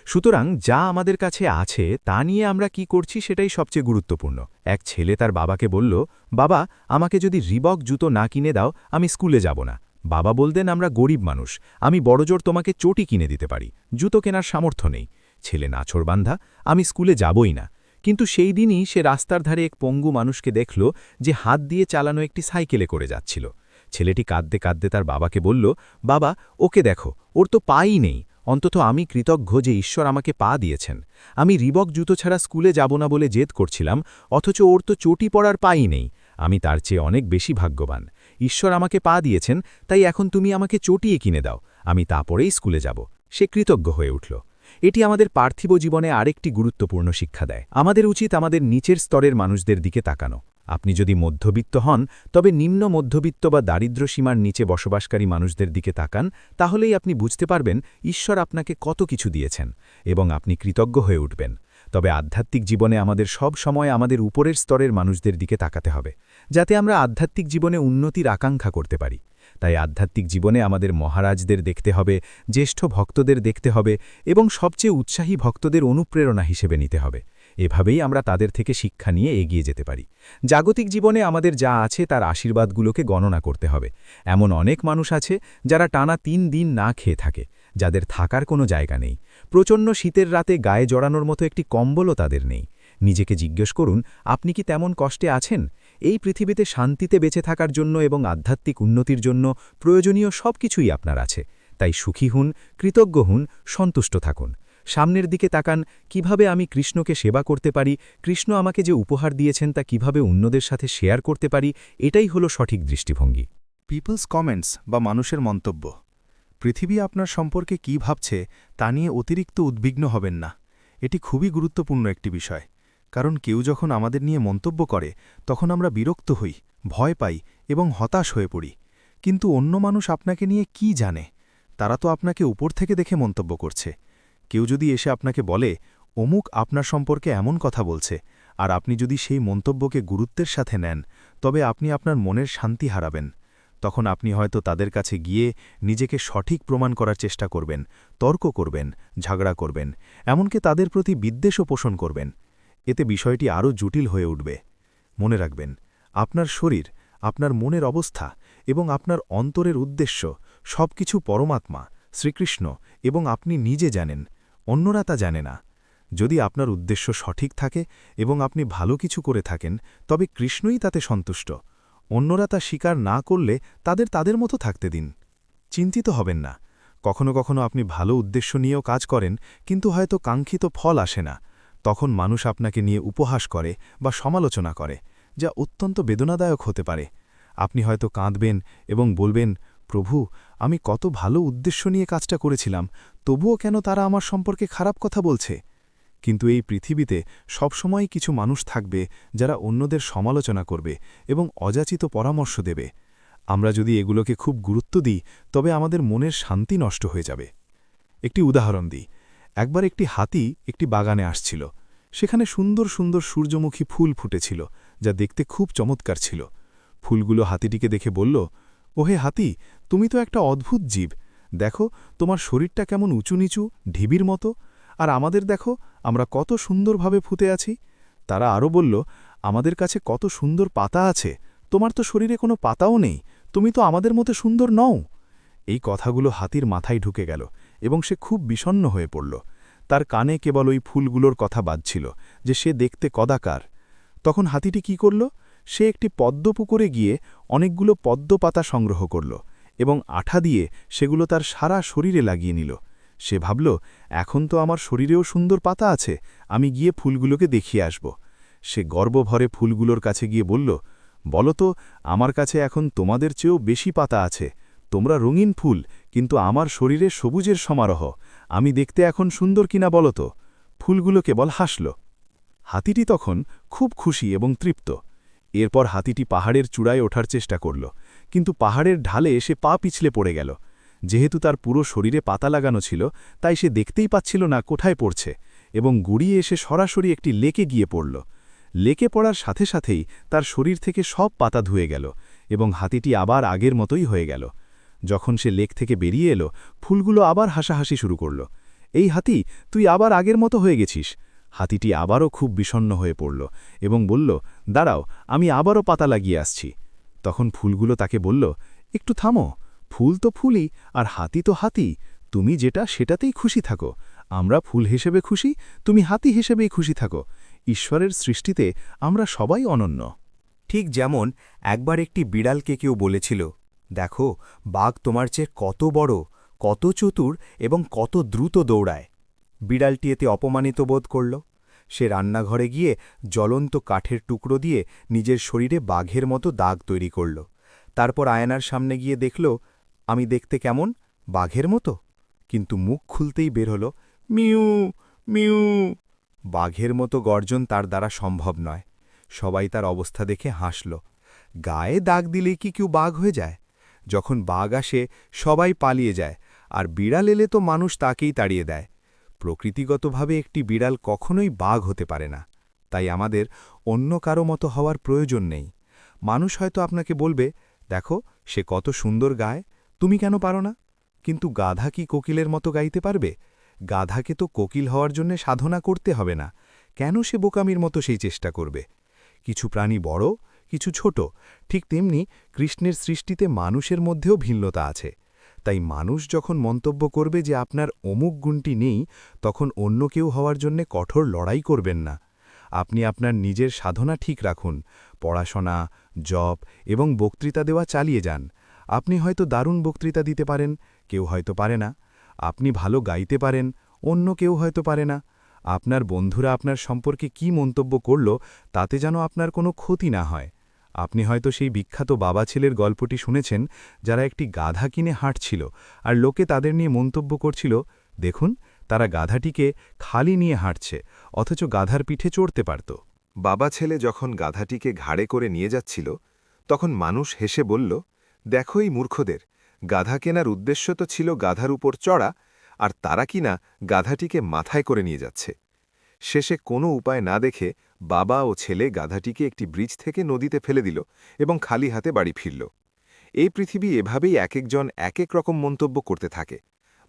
সুতরাং যা আমাদের কাছে আছে তা নিয়ে আমরা কি করছি সেটাই সবচেয়ে গুরুত্বপূর্ণ। এক ছেলে তার বাবাকে বলল, বাবা, আমাকে যদি রিবক জুতো না কিনে দাও, আমি স্কুলে যাব না। বাবা বলতেন, আমরা গরিব মানুষ, আমি বড়জোর তোমাকে চটি কিনে দিতে পারি, জুতো কেনার সামর্থ্য নেই। ছেলে নাছোড়বান্ধা, আমি স্কুলে যাবই না। কিন্তু সেই দিনই সে রাস্তার ধারে এক পঙ্গু মানুষকে দেখল যে হাত দিয়ে চালানো একটি সাইকেলে করে যাচ্ছিল। ছেলেটি কাঁদতে কাঁদতে তার বাবাকে বলল, বাবা, ওকে দেখো, ওর তো পাই নেই, অন্তত আমি কৃতজ্ঞ যে ঈশ্বর আমাকে পা দিয়েছেন। আমি রিবক জুতো ছাড়া স্কুলে যাব না বলে জেদ করছিলাম, অথচ ওর তো চটি পরার পাই নেই। আমি তার চেয়ে অনেক বেশি ভাগ্যবান। ঈশ্বর আমাকে পা দিয়েছেন, তাই এখন তুমি আমাকে চটিয়ে কিনে দাও, আমি তা পরেই স্কুলে যাব। সে কৃতজ্ঞ হয়ে উঠল। এটি আমাদের পার্থিব জীবনে আরেকটি গুরুত্বপূর্ণ শিক্ষা দেয়। আমাদের উচিত আমাদের নিচের স্তরের মানুষদের দিকে তাকানো। আপনি যদি মধ্যবিত্ত হন, তবে নিম্ন মধ্যবিত্ত বা দারিদ্র্য সীমার নিচে বসবাসকারী মানুষদের দিকে তাকান, তাহলেই আপনি বুঝতে পারবেন ঈশ্বর আপনাকে কত কিছু দিয়েছেন এবং আপনি কৃতজ্ঞ হয়ে উঠবেন। তবে আধ্যাত্মিক জীবনে আমাদের সব সময় আমাদের উপরের স্তরের মানুষদের দিকে তাকাতে হবে, যাতে আমরা আধ্যাত্মিক জীবনে উন্নতির আকাঙ্ক্ষা করতে পারি। তাই আধ্যাত্মিক জীবনে আমাদের মহারাজদের দেখতে হবে, জ্যেষ্ঠ ভক্তদের দেখতে হবে এবং সবচেয়ে উৎসাহী ভক্তদের অনুপ্রেরণা হিসেবে নিতে হবে। এভাবেই আমরা তাদের থেকে শিক্ষা নিয়ে এগিয়ে যেতে পারি। জাগতিক জীবনে আমাদের যা আছে তার আশীর্বাদগুলোকে গণনা করতে হবে। এমন অনেক মানুষ আছে যারা টানা 3 দিন না খেয়ে থাকে, যাদের থাকার কোনো জায়গা নেই। প্রচণ্ড শীতের রাতে গায়ে জড়ানোর মতো একটি কম্বলও তাদের নেই। নিজেকে জিজ্ঞেস করুন, আপনি কি তেমন কষ্টে আছেন? এই পৃথিবীতে শান্তিতে বেঁচে থাকার জন্য এবং আধ্যাত্মিক উন্নতির জন্য প্রয়োজনীয় সবকিছুই আপনার আছে। তাই সুখী হন, কৃতজ্ঞ হন, সন্তুষ্ট থাকুন। সামনের দিকে তাকান, কিভাবে আমি কৃষ্ণকে সেবা করতে পারি, কৃষ্ণ আমাকে যে উপহার দিয়েছেন তা কিভাবে অন্যদের সাথে শেয়ার করতে পারি, এটাই হলো সঠিক দৃষ্টিভঙ্গি। পিপলস কমেন্টস বা মানুষের মন্তব্য। পৃথিবী আপনার সম্পর্কে কি ভাবছে তা নিয়ে অতিরিক্ত উদ্বিগ্ন হবেন না। এটি খুবই গুরুত্বপূর্ণ একটি বিষয়, কারণ কেউ যখন আমাদের নিয়ে মন্তব্য করে তখন আমরা বিরক্ত হই, ভয় পাই এবং হতাশ হয়ে পড়ি। কিন্তু অন্য মানুষ আপনাকে নিয়ে কি জানে? তারা তো আপনাকে উপর থেকে দেখে মন্তব্য করছে। কেউ যদি এসে আপনাকে বলে, অমুক আপনার সম্পর্কে এমন কথা বলছে, আর আপনি যদি সেই মন্তব্যকে গুরুত্বের সাথে নেন, তবে আপনি আপনার মনের শান্তি হারাবেন। তখন আপনি হয়তো তাদের কাছে গিয়ে নিজেকে সঠিক প্রমাণ করার চেষ্টা করবেন, তর্ক করবেন, ঝগড়া করবেন, এমনকি তাদের প্রতি বিদ্বেষও পোষণ করবেন। এতে বিষয়টি আরও জটিল হয়ে উঠবে। মনে রাখবেন, আপনার শরীর, আপনার মনের অবস্থা এবং আপনার অন্তরের উদ্দেশ্য সবকিছু পরমাত্মা, শ্রীকৃষ্ণ এবং আপনি নিজে জানেন, অন্যরা তা জানে না। যদি আপনার উদ্দেশ্য সঠিক থাকে এবং আপনি ভালো কিছু করে থাকেন, তবে কৃষ্ণই তাতে সন্তুষ্ট। অন্যরা তা স্বীকার না করলে তাদের মতো থাকতে দিন। চিন্তিত হবেন না। কখনো কখনো আপনি ভালো উদ্দেশ্য নিয়েও কাজ করেন, কিন্তু হয়তো কাঙ্ক্ষিত ফল আসে না। তখন মানুষ আপনাকে নিয়ে উপহাস করে বা সমালোচনা করে, যা অত্যন্ত বেদনাদায়ক হতে পারে। আপনি হয়তো কাঁদবেন এবং বলবেন, প্রভু, আমি কত ভালো উদ্দেশ্য নিয়ে কাজটা করেছিলাম, তবুও কেন তারা আমার সম্পর্কে খারাপ কথা বলছে? কিন্তু এই পৃথিবীতে সবসময় কিছু মানুষ থাকবে যারা অন্যদের সমালোচনা করবে এবং অযাচিত পরামর্শ দেবে। আমরা যদি এগুলোকে খুব গুরুত্ব দিই, তবে আমাদের মনের শান্তি নষ্ট হয়ে যাবে। একটি উদাহরণ দিই। একবার একটি হাতি একটি বাগানে আসছিল। সেখানে সুন্দর সুন্দর সূর্যমুখী ফুল ফুটেছিল, যা দেখতে খুব চমৎকার ছিল। ফুলগুলো হাতিটিকে দেখে বলল, ওহে হাতি, তুমি তো একটা অদ্ভুত জীব। দেখো, তোমার শরীরটা কেমন উঁচু নিচু, ঢিবির মতো, আর আমাদের দেখো, আমরা কত সুন্দরভাবে ফুটে আছি। তারা আরও বলল, আমাদের কাছে কত সুন্দর পাতা আছে, তোমার তো শরীরে কোনো পাতাও নেই, তুমি তো আমাদের মতো সুন্দর নও। এই কথাগুলো হাতির মাথায় ঢুকে গেল এবং সে খুব বিষণ্ণ হয়ে পড়ল। তার কানে কেবল ওই ফুলগুলোর কথা বাজছিল, যে সে দেখতে কদাকার। তখন হাতিটি কি করল? সে একটি পদ্মপুকুরে গিয়ে অনেকগুলো পদ্ম পাতা সংগ্রহ করল এবং আঠা দিয়ে সেগুলো তার সারা শরীরে লাগিয়ে নিল। সে ভাবল, এখন তো আমার শরীরেও সুন্দর পাতা আছে, আমি গিয়ে ফুলগুলোকে দেখিয়ে আসব। সে গর্বভরে ফুলগুলোর কাছে গিয়ে বলল, বলো তো, আমার কাছে এখন তোমাদের চেয়েও বেশি পাতা আছে। তোমরা রঙিন ফুল, কিন্তু আমার শরীরে সবুজের সমারোহ। আমি দেখতে এখন সুন্দর কিনা বলো তো? ফুলগুলো কেবল হাসল। হাতিটি তখন খুব খুশি এবং তৃপ্ত। এরপর হাতিটি পাহাড়ের চূড়ায় ওঠার চেষ্টা করল, কিন্তু পাহাড়ের ঢালে এসে পা পিছলে পড়ে গেল। যেহেতু তার পুরো শরীরে পাতা লাগানো ছিল, তাই সে দেখতেই পাচ্ছিল না কোথায় পড়ছে, এবং গুড়িয়ে এসে সরাসরি একটি লেকে গিয়ে পড়ল। লেকে পড়ার সাথে সাথেই তার শরীর থেকে সব পাতা ধুয়ে গেল এবং হাতিটি আবার আগের মতোই হয়ে গেল। যখন সে লেক থেকে বেরিয়ে এলো, ফুলগুলো আবার হাসাহাসি শুরু করল। এই হাতি, তুই আবার আগের মতো হয়ে গেছিস। হাতিটি আবারও খুব বিষণ্ণ হয়ে পড়ল এবং বলল, দাঁড়াও, আমি আবারও পাতা লাগিয়ে আসছি। তখন ফুলগুলো তাকে বলল, একটু থামো, ফুল তো ফুলই আর হাতি তো হাতি, তুমি যেটা সেটাতেই খুশি থাকো। আমরা ফুল হিসেবে খুশি, তুমি হাতি হিসেবেই খুশি থাকো। ঈশ্বরের সৃষ্টিতে আমরা সবাই অনন্য। ঠিক যেমন একবার একটি বিড়ালকে কেউ বলেছিল, দেখো, বাঘ তোমার চেয়ে কত বড়, কত চতুর এবং কত দ্রুত দৌড়ায়। বিড়ালটি এতে অপমানিত বোধ করল। সে রান্নাঘরে গিয়ে জ্বলন্ত কাঠের টুকরো দিয়ে নিজের শরীরে বাঘের মতো দাগ তৈরি করল। তারপর আয়নার সামনে গিয়ে দেখল, আমি দেখতে কেমন? বাঘের মতো। কিন্তু মুখ খুলতেই বের হল, মিউ মিউ। বাঘের মতো গর্জন তার দ্বারা সম্ভব নয়। সবাই তার অবস্থা দেখে হাসল। গায়ে দাগ দিলেই কি কেউ বাঘ হয়ে যায়? যখন বাঘ আসে সবাই পালিয়ে যায়, আর বিড়াল এলে তো মানুষ তাকেই তাড়িয়ে দেয়। প্রকৃতিগতভাবে একটি বিড়াল কখনোই বাঘ হতে পারে না। তাই আমাদের অন্য কারো মতো হওয়ার প্রয়োজন নেই। মানুষ হয়তো আপনাকে বলবে, দেখো সে কত সুন্দর গায়, তুমি কেন পারো না? কিন্তু গাধা কি কোকিলের মতো গাইতে পারবে? গাধাকে তো কোকিল হওয়ার জন্য সাধনা করতে হবে না। কেন সে বোকামির মতো সেই চেষ্টা করবে? কিছু প্রাণী বড়, কিছু ছোট। ঠিক তেমনি কৃষ্ণের সৃষ্টিতে মানুষের মধ্যেও ভিন্নতা আছে। তাই মানুষ যখন মন্তব্য করবে যে আপনার অমুক গুণটি নেই, তখন অন্য কেউ হওয়ার জন্য কঠোর লড়াই করবেন না। আপনি আপনার নিজের সাধনা ঠিক রাখুন, পড়াশোনা, জব এবং বক্তৃতা দেওয়া চালিয়ে যান। আপনি হয়তো দারুণ বক্তৃতা দিতে পারেন, কেউ হয়তো পারে না। আপনি ভালো গাইতে পারেন, অন্য কেউ হয়তো পারে না। আপনার বন্ধুরা আপনার সম্পর্কে কি মন্তব্য করল, তাতে যেন আপনার কোনো ক্ষতি না হয়। আপনি হয়তো সেই বিখ্যাত বাবা ছেলের গল্পটি শুনেছেন, যারা একটি গাধা কিনে হাঁটছিল, আর লোকে তাদের নিয়ে মন্তব্য করছিল, দেখুন তারা গাধাটিকে খালি নিয়ে হাঁটছে, অথচ গাধার পিঠে চড়তে পারত। বাবা ছেলে যখন গাধাটিকে ঘাড়ে করে নিয়ে যাচ্ছিল, তখন মানুষ হেসে বলল, দেখো এই মূর্খদের, গাধা কেনার উদ্দেশ্য তো ছিল গাধার উপর চড়া, আর তারা কিনা গাধাটিকে মাথায় করে নিয়ে যাচ্ছে। শেষে কোনো উপায় না দেখে বাবা ও ছেলে গাধাটিকে একটি ব্রিজ থেকে নদীতে ফেলে দিল এবং খালি হাতে বাড়ি ফিরল। এই পৃথিবী এভাবেই একেকজন একেক রকম মন্তব্য করতে থাকে।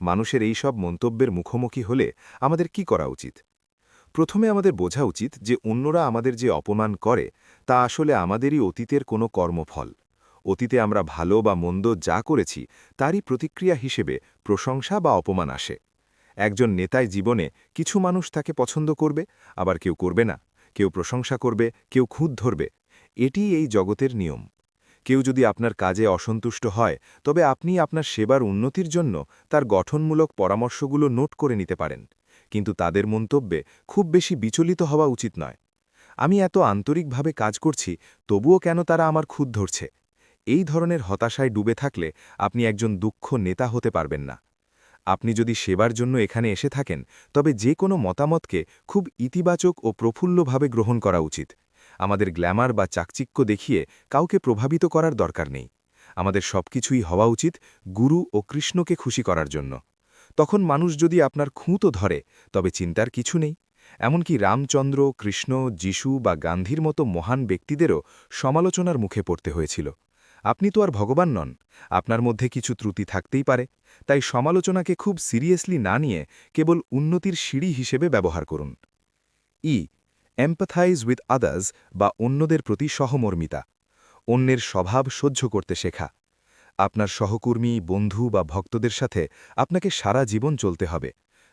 মানুষের এই সব মন্তব্যের মুখোমুখি হলে আমাদের কি করা উচিত? প্রথমে আমাদের বোঝা উচিত যে অন্যরা আমাদের যে অপমান করে তা আসলে আমাদেরই অতীতের কোনো কর্মফল। অতীতে আমরা ভালো বা মন্দ যা করেছি তারই প্রতিক্রিয়া হিসেবে প্রশংসা বা অপমান আসে। একজন নেতায় জীবনে কিছু মানুষ তাকে পছন্দ করবে, আবার কেউ করবে না। কেউ প্রশংসা করবে, কেউ খুঁত ধরবে। এটিই এই জগতের নিয়ম। কেউ যদি আপনার কাজে অসন্তুষ্ট হয়, তবে আপনি আপনার সেবার উন্নতির জন্য তার গঠনমূলক পরামর্শগুলো নোট করে নিতে পারেন, কিন্তু তাদের মন্তব্যে খুব বেশি বিচলিত হওয়া উচিত নয়। আমি এত আন্তরিকভাবে কাজ করছি, তবুও কেন তারা আমার খুঁত ধরছে? এই ধরনের হতাশায় ডুবে থাকলে আপনি একজন দুঃখ নেতা হতে পারবেন না। আপনি যদি সেবার জন্য এখানে এসে থাকেন, তবে যে কোনো মতামতকে খুব ইতিবাচক ও প্রফুল্লভাবে গ্রহণ করা উচিত। আমাদের গ্ল্যামার বা চাকচিক্য দেখিয়ে কাউকে প্রভাবিত করার দরকার নেই। আমাদের সবকিছুই হওয়া উচিত গুরু ও কৃষ্ণকে খুশি করার জন্য। তখন মানুষ যদি আপনার খুঁতো ধরে, তবে চিন্তার কিছু নেই। এমনকি রামচন্দ্র, কৃষ্ণ, যিশু বা গান্ধীর মতো মহান ব্যক্তিদেরও সমালোচনার মুখে পড়তে হয়েছিল। আপনি তো আর ভগবান নন, আপনার মধ্যে কিছু ত্রুটি থাকতেই পারে। তাই সমালোচনাকে খুব সিরিয়াসলি না নিয়ে কেবল উন্নতির সিঁড়ি হিসেবে ব্যবহার করুন। এম্প্যাথাইজ উইথ আদার্স বা অন্যদের প্রতি সহমর্মিতা। অন্যের স্বভাব সহ্য করতে শেখা। আপনার সহকর্মী, বন্ধু বা ভক্তদের সাথে আপনাকে সারা জীবন চলতে হবে।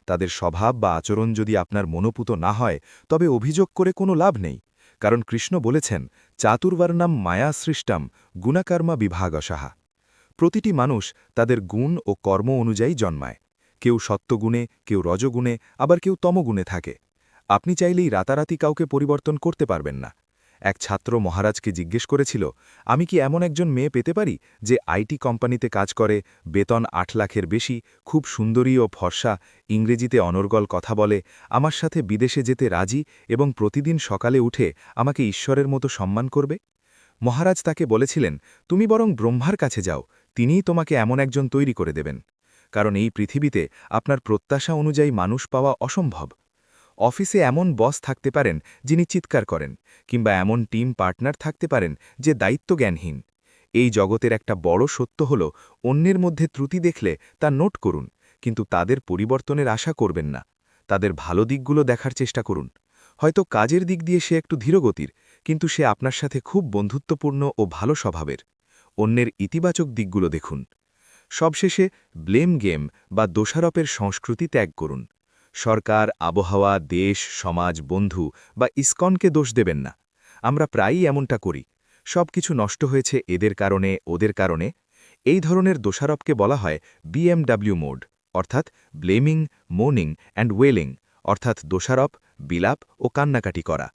তাদের স্বভাব বা আচরণ যদি আপনার মনোপুত না হয়, তবে অভিযোগ করে কোনো লাভ নেই। কারণ কৃষ্ণ বলেছেন, চাতুর্বর্ণাম মায়া সৃষ্টাম গুণাকর্মা বিভাগসাহা। প্রতিটি মানুষ তাদের গুণ ও কর্ম অনুযায়ী জন্মায়। কেউ সত্ত্বগুণে, কেউ রজগুণে, আবার কেউ তমগুণে থাকে। আপনি চাইলেই রাতারাতি কাউকে পরিবর্তন করতে পারবেন না। এক ছাত্র মহারাজকে জিজ্ঞেস করেছিল, আমি কি এমন একজন মেয়ে পেতে পারি যে আইটি কোম্পানিতে কাজ করে, বেতন ৮ লাখের বেশি, খুব সুন্দরী ও ফর্সা, ইংরেজিতে অনর্গল কথা বলে, আমার সাথে বিদেশে যেতে রাজি এবং প্রতিদিন সকালে উঠে আমাকে ঈশ্বরের মতো সম্মান করবে? মহারাজ তাকে বলেছিলেন, তুমি বরং ব্রহ্মার কাছে যাও, তিনিই তোমাকে এমন একজন তৈরি করে দেবেন। কারণ এই পৃথিবীতে আপনার প্রত্যাশা অনুযায়ী মানুষ পাওয়া অসম্ভব। অফিসে এমন বস থাকতে পারেন যিনি চিৎকার করেন, কিংবা এমন টিম পার্টনার থাকতে পারেন যে দায়িত্বজ্ঞানহীন। এই জগতের একটা বড় সত্য হল, অন্যের মধ্যে ত্রুটি দেখলে তা নোট করুন, কিন্তু তাদের পরিবর্তনের আশা করবেন না। তাদের ভালো দিকগুলো দেখার চেষ্টা করুন। হয়তো কাজের দিক দিয়ে সে একটু ধীরগতির, কিন্তু সে আপনার সাথে খুব বন্ধুত্বপূর্ণ ও ভালো স্বভাবের। অন্যের ইতিবাচক দিকগুলো দেখুন। সবশেষে ব্লেম গেম বা দোষারোপের সংস্কৃতি ত্যাগ করুন। সরকার, আবহাওয়া, দেশ, সমাজ, বন্ধু বা ইসকনকে দোষ দেবেন না। আমরা প্রায়ই এমনটা করি। সব কিছু নষ্ট হয়েছে এদের কারণে, ওদের কারণে। এই ধরনের দোষারোপকে বলা হয় BMW মোড, অর্থাৎ ব্লেমিং, মোনিং অ্যান্ড ওয়েলিং, অর্থাৎ দোষারোপ, বিলাপ ও কান্নাকাটি করা।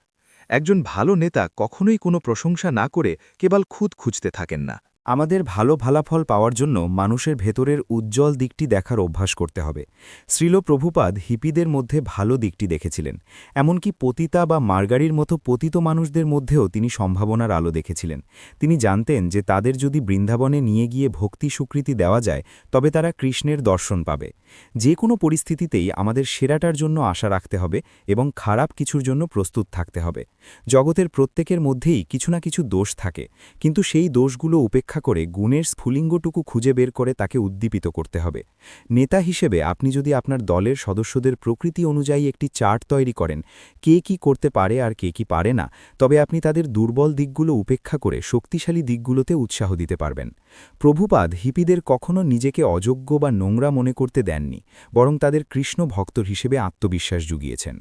একজন ভালো নেতা কখনোই কোনো প্রশংসা না করে কেবল খুঁত খুঁজতে থাকেন না। আমাদের ভালো ফলাফল পাওয়ার জন্য মানুষের ভেতরের উজ্জ্বল দিকটি দেখার অভ্যাস করতে হবে। শ্রীল প্রভুপাদ হিপিদের মধ্যে ভালো দিকটি দেখেছিলেন। এমনকি পতিতা বা মার্গারির মতো পতিত মানুষদের মধ্যেও তিনি সম্ভাবনার আলো দেখেছিলেন। তিনি জানতেন যে তাদের যদি বৃন্দাবনে নিয়ে গিয়ে ভক্তি স্বীকৃতি দেওয়া যায় তবে তারা কৃষ্ণের দর্শন পাবে। যে কোনো পরিস্থিতিতেই আমাদের সেরাটার জন্য আশা রাখতে হবে এবং খারাপ কিছুর জন্য প্রস্তুত থাকতে হবে। জগতের প্রত্যেকের মধ্যেই কিছু না কিছু দোষ থাকে, কিন্তু সেই দোষগুলো উপেক্ষা করে গুণের স্ফুলিঙ্গটুকু খুঁজে বের করে তাকে উদ্দীপিত করতে হবে। নেতা হিসেবে আপনি যদি আপনার দলের সদস্যদের প্রকৃতি অনুযায়ী একটি চার্ট তৈরি করেন, কে কি করতে পারে আর কে কি পারে না, তবে আপনি তাদের দুর্বল দিকগুলো উপেক্ষা করে শক্তিশালী দিকগুলোতে উৎসাহ দিতে পারবেন। প্রভুপাদ হিপিদের কখনো নিজেকে অযোগ্য বা নোংরা মনে করতে দেননি, বরং তাদের কৃষ্ণ ভক্ত হিসেবে আত্মবিশ্বাস জুগিয়েছেন।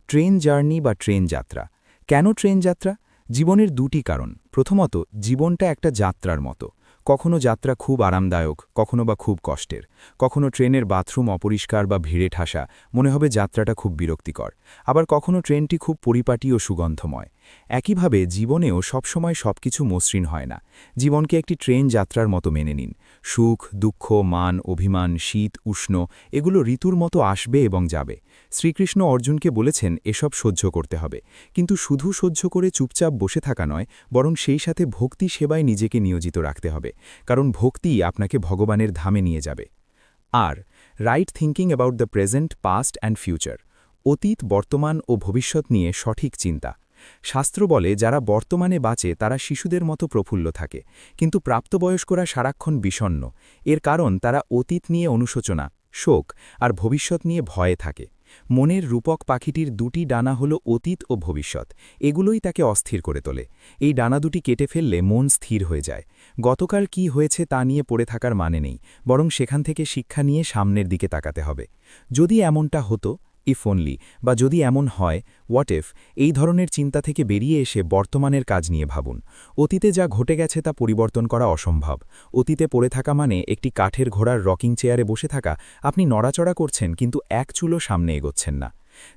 ট্রেন জার্নি বা ট্রেন যাত্রা। কেন ট্রেন যাত্রা? জীবনের দুটি কারণ। প্রথমত, জীবনটা একটা যাত্রার মতো। কখনো যাত্রা খুব আরামদায়ক, কখনো বা খুব কষ্টের। কখনো ট্রেনের বাথরুম অপরিষ্কার বা ভিড়ে ঠাসা, মনে হবে যাত্রাটা খুব বিরক্তিকর। আবার কখনো ট্রেনটি খুব পরিপাটি ও সুগন্ধময়। একইভাবে জীবনেও সবসময় সবকিছু মসৃণ হয় না। জীবনকে একটি ট্রেন যাত্রার মতো মেনে নিন। সুখ, দুঃখ, মান, অভিমান, শীত, উষ্ণ এগুলো ঋতুর মতো আসবে এবং যাবে। শ্রীকৃষ্ণ অর্জুনকে বলেছেন এসব সহ্য করতে হবে, কিন্তু শুধু সহ্য করে চুপচাপ বসে থাকা নয়, বরং সেই সাথে ভক্তি সেবায় নিজেকে নিয়োজিত রাখতে হবে, কারণ ভক্তিই আপনাকে ভগবানের ধামে নিয়ে যাবে। আর right thinking about the present, past and future. অতীত, বর্তমান ও ভবিষ্যৎ নিয়ে সঠিক চিন্তা। শাস্ত্র বলে যারা বর্তমানে বাঁচে তারা শিশুদের মতো প্রফুল্ল থাকে, কিন্তু প্রাপ্তবয়স্করা সারাক্ষণ বিষণ্ণ। এর কারণ তারা অতীত নিয়ে অনুশোচনা, শোক আর ভবিষ্যৎ নিয়ে ভয়ে থাকে। মনের রূপক পাখিটির দুটি ডানা হল অতীত ও ভবিষ্যৎ। এগুলোই তাকে অস্থির করে তোলে। এই ডানা দুটি কেটে ফেললে মন স্থির হয়ে যায়। গতকাল কি হয়েছে তা নিয়ে পড়ে থাকার মানে নেই, বরং সেখান থেকে শিক্ষা নিয়ে সামনের দিকে তাকাতে হবে। যদি এমনটা হতো, ইফ অনলি, বা যদি এমন হয়, হোয়াট ইফ, এই ধরনের চিন্তা থেকে বেরিয়ে এসে বর্তমানের কাজ নিয়ে ভাবুন। অতীতে যা ঘটে গেছে তা পরিবর্তন করা অসম্ভব। অতীতে পড়ে থাকা মানে একটি কাঠের ঘোড়ার রকিং চেয়ারে বসে থাকা। আপনি নড়াচড়া করছেন কিন্তু এক চুলও সামনে এগোচ্ছেন না।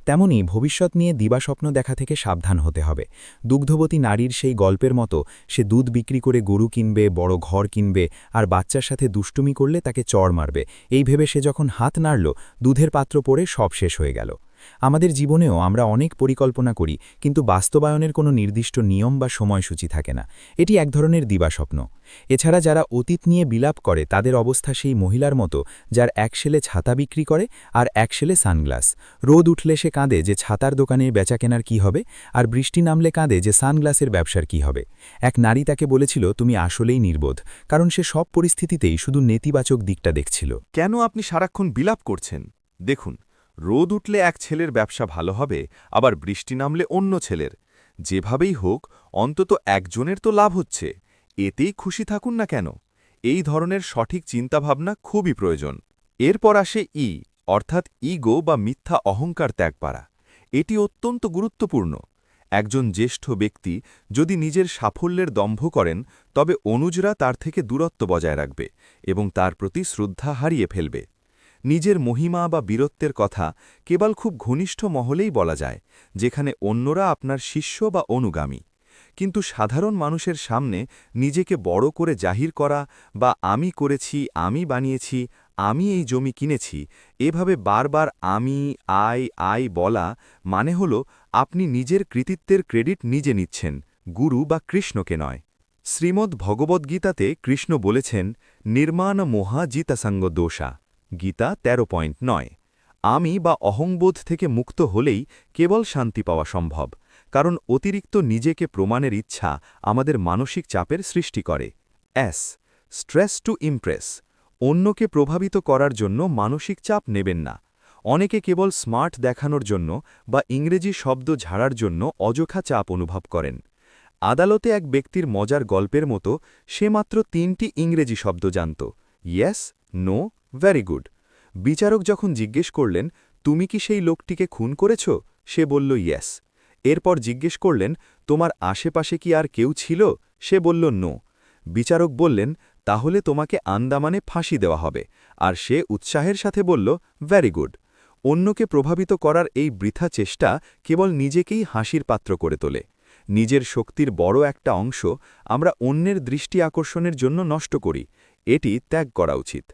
তেমনি ভবিষ্যৎ নিয়ে দিবাস্বপ্ন দেখা থেকে সাবধান হতে হবে। দুগ্ধবতী নারীর সেই গল্পের মতো, সে দুধ বিক্রি করে গরু কিনবে, বড় ঘর কিনবে, আর বাচ্চার সাথে দুষ্টুমি করলে তাকে চড় মারবে, এই ভেবে সে যখন হাত নাড়ল, দুধের পাত্র পড়ে সব শেষ হয়ে গেল। আমাদের জীবনেও আমরা অনেক পরিকল্পনা করি, কিন্তু বাস্তবায়নের কোনো নির্দিষ্ট নিয়ম বা সময়সূচি থাকে না। এটি এক ধরনের দিবাস্বপ্ন। এছাড়া যারা অতীত নিয়ে বিলাপ করে তাদের অবস্থা সেই মহিলার মতো যার এক সেলে ছাতা বিক্রি করে আর এক সেলে সানগ্লাস। রোদ উঠলে সে কাঁদে যে ছাতার দোকানের বেচাকেনার কি হবে, আর বৃষ্টি নামলে কাঁদে যে সানগ্লাসের ব্যবসার কি হবে। এক নারী তাকে বলেছিল তুমি আসলেই নির্বোধ, কারণ সে সব পরিস্থিতিতেই শুধু নেতিবাচক দিকটা দেখছিল। কেন আপনি সারাক্ষণ বিলাপ করছেন? দেখুন, রোদ উঠলে এক ছেলের ব্যবসা ভালো হবে, আবার বৃষ্টি নামলে অন্য ছেলের। যেভাবেই হোক, অন্তত একজনের তো লাভ হচ্ছে, এতেই খুশি থাকুন না কেন? এই ধরনের সঠিক চিন্তাভাবনা খুবই প্রয়োজন। এরপর আসে অর্থাৎ ইগো বা মিথ্যা অহংকার ত্যাগ করা। এটি অত্যন্ত গুরুত্বপূর্ণ। একজন জ্যেষ্ঠ ব্যক্তি যদি নিজের সাফল্যের দম্ভ করেন, তবে অনুজরা তার থেকে দূরত্ব বজায় রাখবে এবং তার প্রতি শ্রদ্ধা হারিয়ে ফেলবে। নিজের মহিমা বা বীরত্বের কথা কেবল খুব ঘনিষ্ঠ মহলেই বলা যায়, যেখানে অন্যরা আপনার শিষ্য বা অনুগামী। কিন্তু সাধারণ মানুষের সামনে নিজেকে বড় করে জাহির করা বা আমি করেছি, আমি বানিয়েছি, আমি এই জমি কিনেছি, এভাবে বারবার আমি আই বলা মানে হল আপনি নিজের কৃতিত্বের ক্রেডিট নিজে নিচ্ছেন, গুরু বা কৃষ্ণকে নয়। শ্রীমদ্ ভগবদ্গীতাতে কৃষ্ণ বলেছেন নির্মাণ মোহা জিতাসঙ্গ দোষা, গীতা 13.9। আমি বা অহংবোধ থেকে মুক্ত হলেই কেবল শান্তি পাওয়া সম্ভব, কারণ অতিরিক্ত নিজেকে প্রমাণের ইচ্ছা আমাদের মানসিক চাপের সৃষ্টি করে। Stress two Impress. অন্যকে প্রভাবিত করার জন্য মানসিক চাপ নেবেন না। অনেকে কেবল স্মার্ট দেখানোর জন্য বা ইংরেজি শব্দ ঝাড়ার জন্য অযথা চাপ অনুভব করেন। আদালতে এক ব্যক্তির মজার গল্পের মতো সে মাত্র 3টি ইংরেজি শব্দ জানত, ইয়েস, নো, ভেরি গুড। বিচারক যখন জিজ্ঞেস করলেন তুমি কি সেই লোকটিকে খুন করেছ, সে বলল ইয়েস। এরপর জিজ্ঞেস করলেন তোমার আশেপাশে কি আর কেউ ছিল, সে বলল নো। বিচারক বললেন তাহলে তোমাকে আন্দামানে ফাঁসি দেওয়া হবে, আর সে উৎসাহের সাথে বলল ভেরি গুড। অন্যকে প্রভাবিত করার এই বৃথা চেষ্টা কেবল নিজেকেই হাসির পাত্র করে তোলে। নিজের শক্তির বড় একটা অংশ আমরা অন্যের দৃষ্টি আকর্ষণের জন্য নষ্ট করি, এটি ত্যাগ করা উচিত।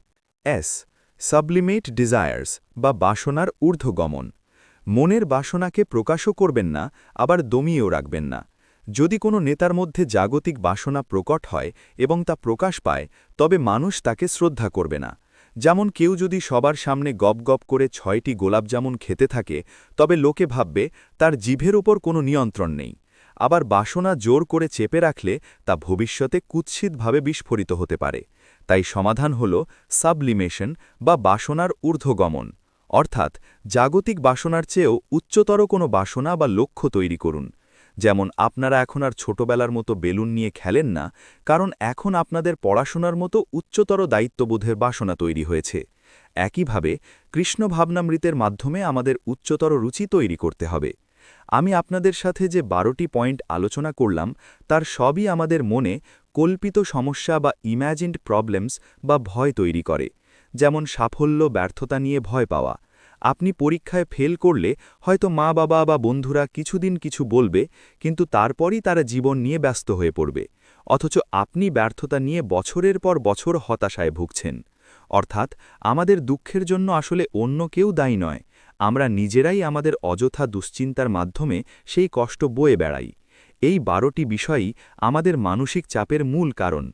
সাবলিমেট ডিজায়ার্স বা বাসনার ঊর্ধ্বগমন। মনের বাসনাকে প্রকাশও করবেন না, আবার দমিয়েও রাখবেন না। যদি কোনো নেতার মধ্যে জাগতিক বাসনা প্রকট হয় এবং তা প্রকাশ পায়, তবে মানুষ তাকে শ্রদ্ধা করবে না। যেমন কেউ যদি সবার সামনে গপ গপ করে 6টি গোলাপজামুন খেতে থাকে, তবে লোকে ভাববে তার জিভের ওপর কোনো নিয়ন্ত্রণ নেই। আবার বাসনা জোর করে চেপে রাখলে তা ভবিষ্যতে কুৎসিতভাবে বিস্ফোরিত হতে পারে। তাই সমাধান হল সাবলিমেশন বা বাসনার ঊর্ধ্বগমন, অর্থাৎ জাগতিক বাসনার চেয়েও উচ্চতর কোনো বাসনা বা লক্ষ্য তৈরি করুন। যেমন আপনারা এখন আর ছোটবেলার মতো বেলুন নিয়ে খেলেন না, কারণ এখন আপনাদের পড়াশোনার মতো উচ্চতর দায়িত্ববোধের বাসনা তৈরি হয়েছে। একইভাবে কৃষ্ণ ভাবনামৃতের মাধ্যমে আমাদের উচ্চতর রুচি তৈরি করতে হবে। আমি আপনাদের সাথে যে 12টি পয়েন্ট আলোচনা করলাম, তার সবই আমাদের মনে কল্পিত সমস্যা বা ইম্যাজিনড প্রবলেমস বা ভয় তৈরি করে। যেমন সাফল্য ব্যর্থতা নিয়ে ভয় পাওয়া। আপনি পরীক্ষায় ফেল করলে হয়তো মা বাবা বা বন্ধুরা কিছুদিন কিছু বলবে, কিন্তু তারপরই তারা জীবন নিয়ে ব্যস্ত হয়ে পড়বে। অথচ আপনি ব্যর্থতা নিয়ে বছরের পর বছর হতাশায় ভুগছেন। অর্থাৎ আমাদের দুঃখের জন্য আসলে অন্য কেউ দায়ী নয়, আমরা নিজেরাই আমাদের অযথা দুশ্চিন্তার মাধ্যমে সেই কষ্ট বয়ে বেড়াই। এই 12টি বিষয়ই আমাদের মানসিক চাপের মূল কারণ।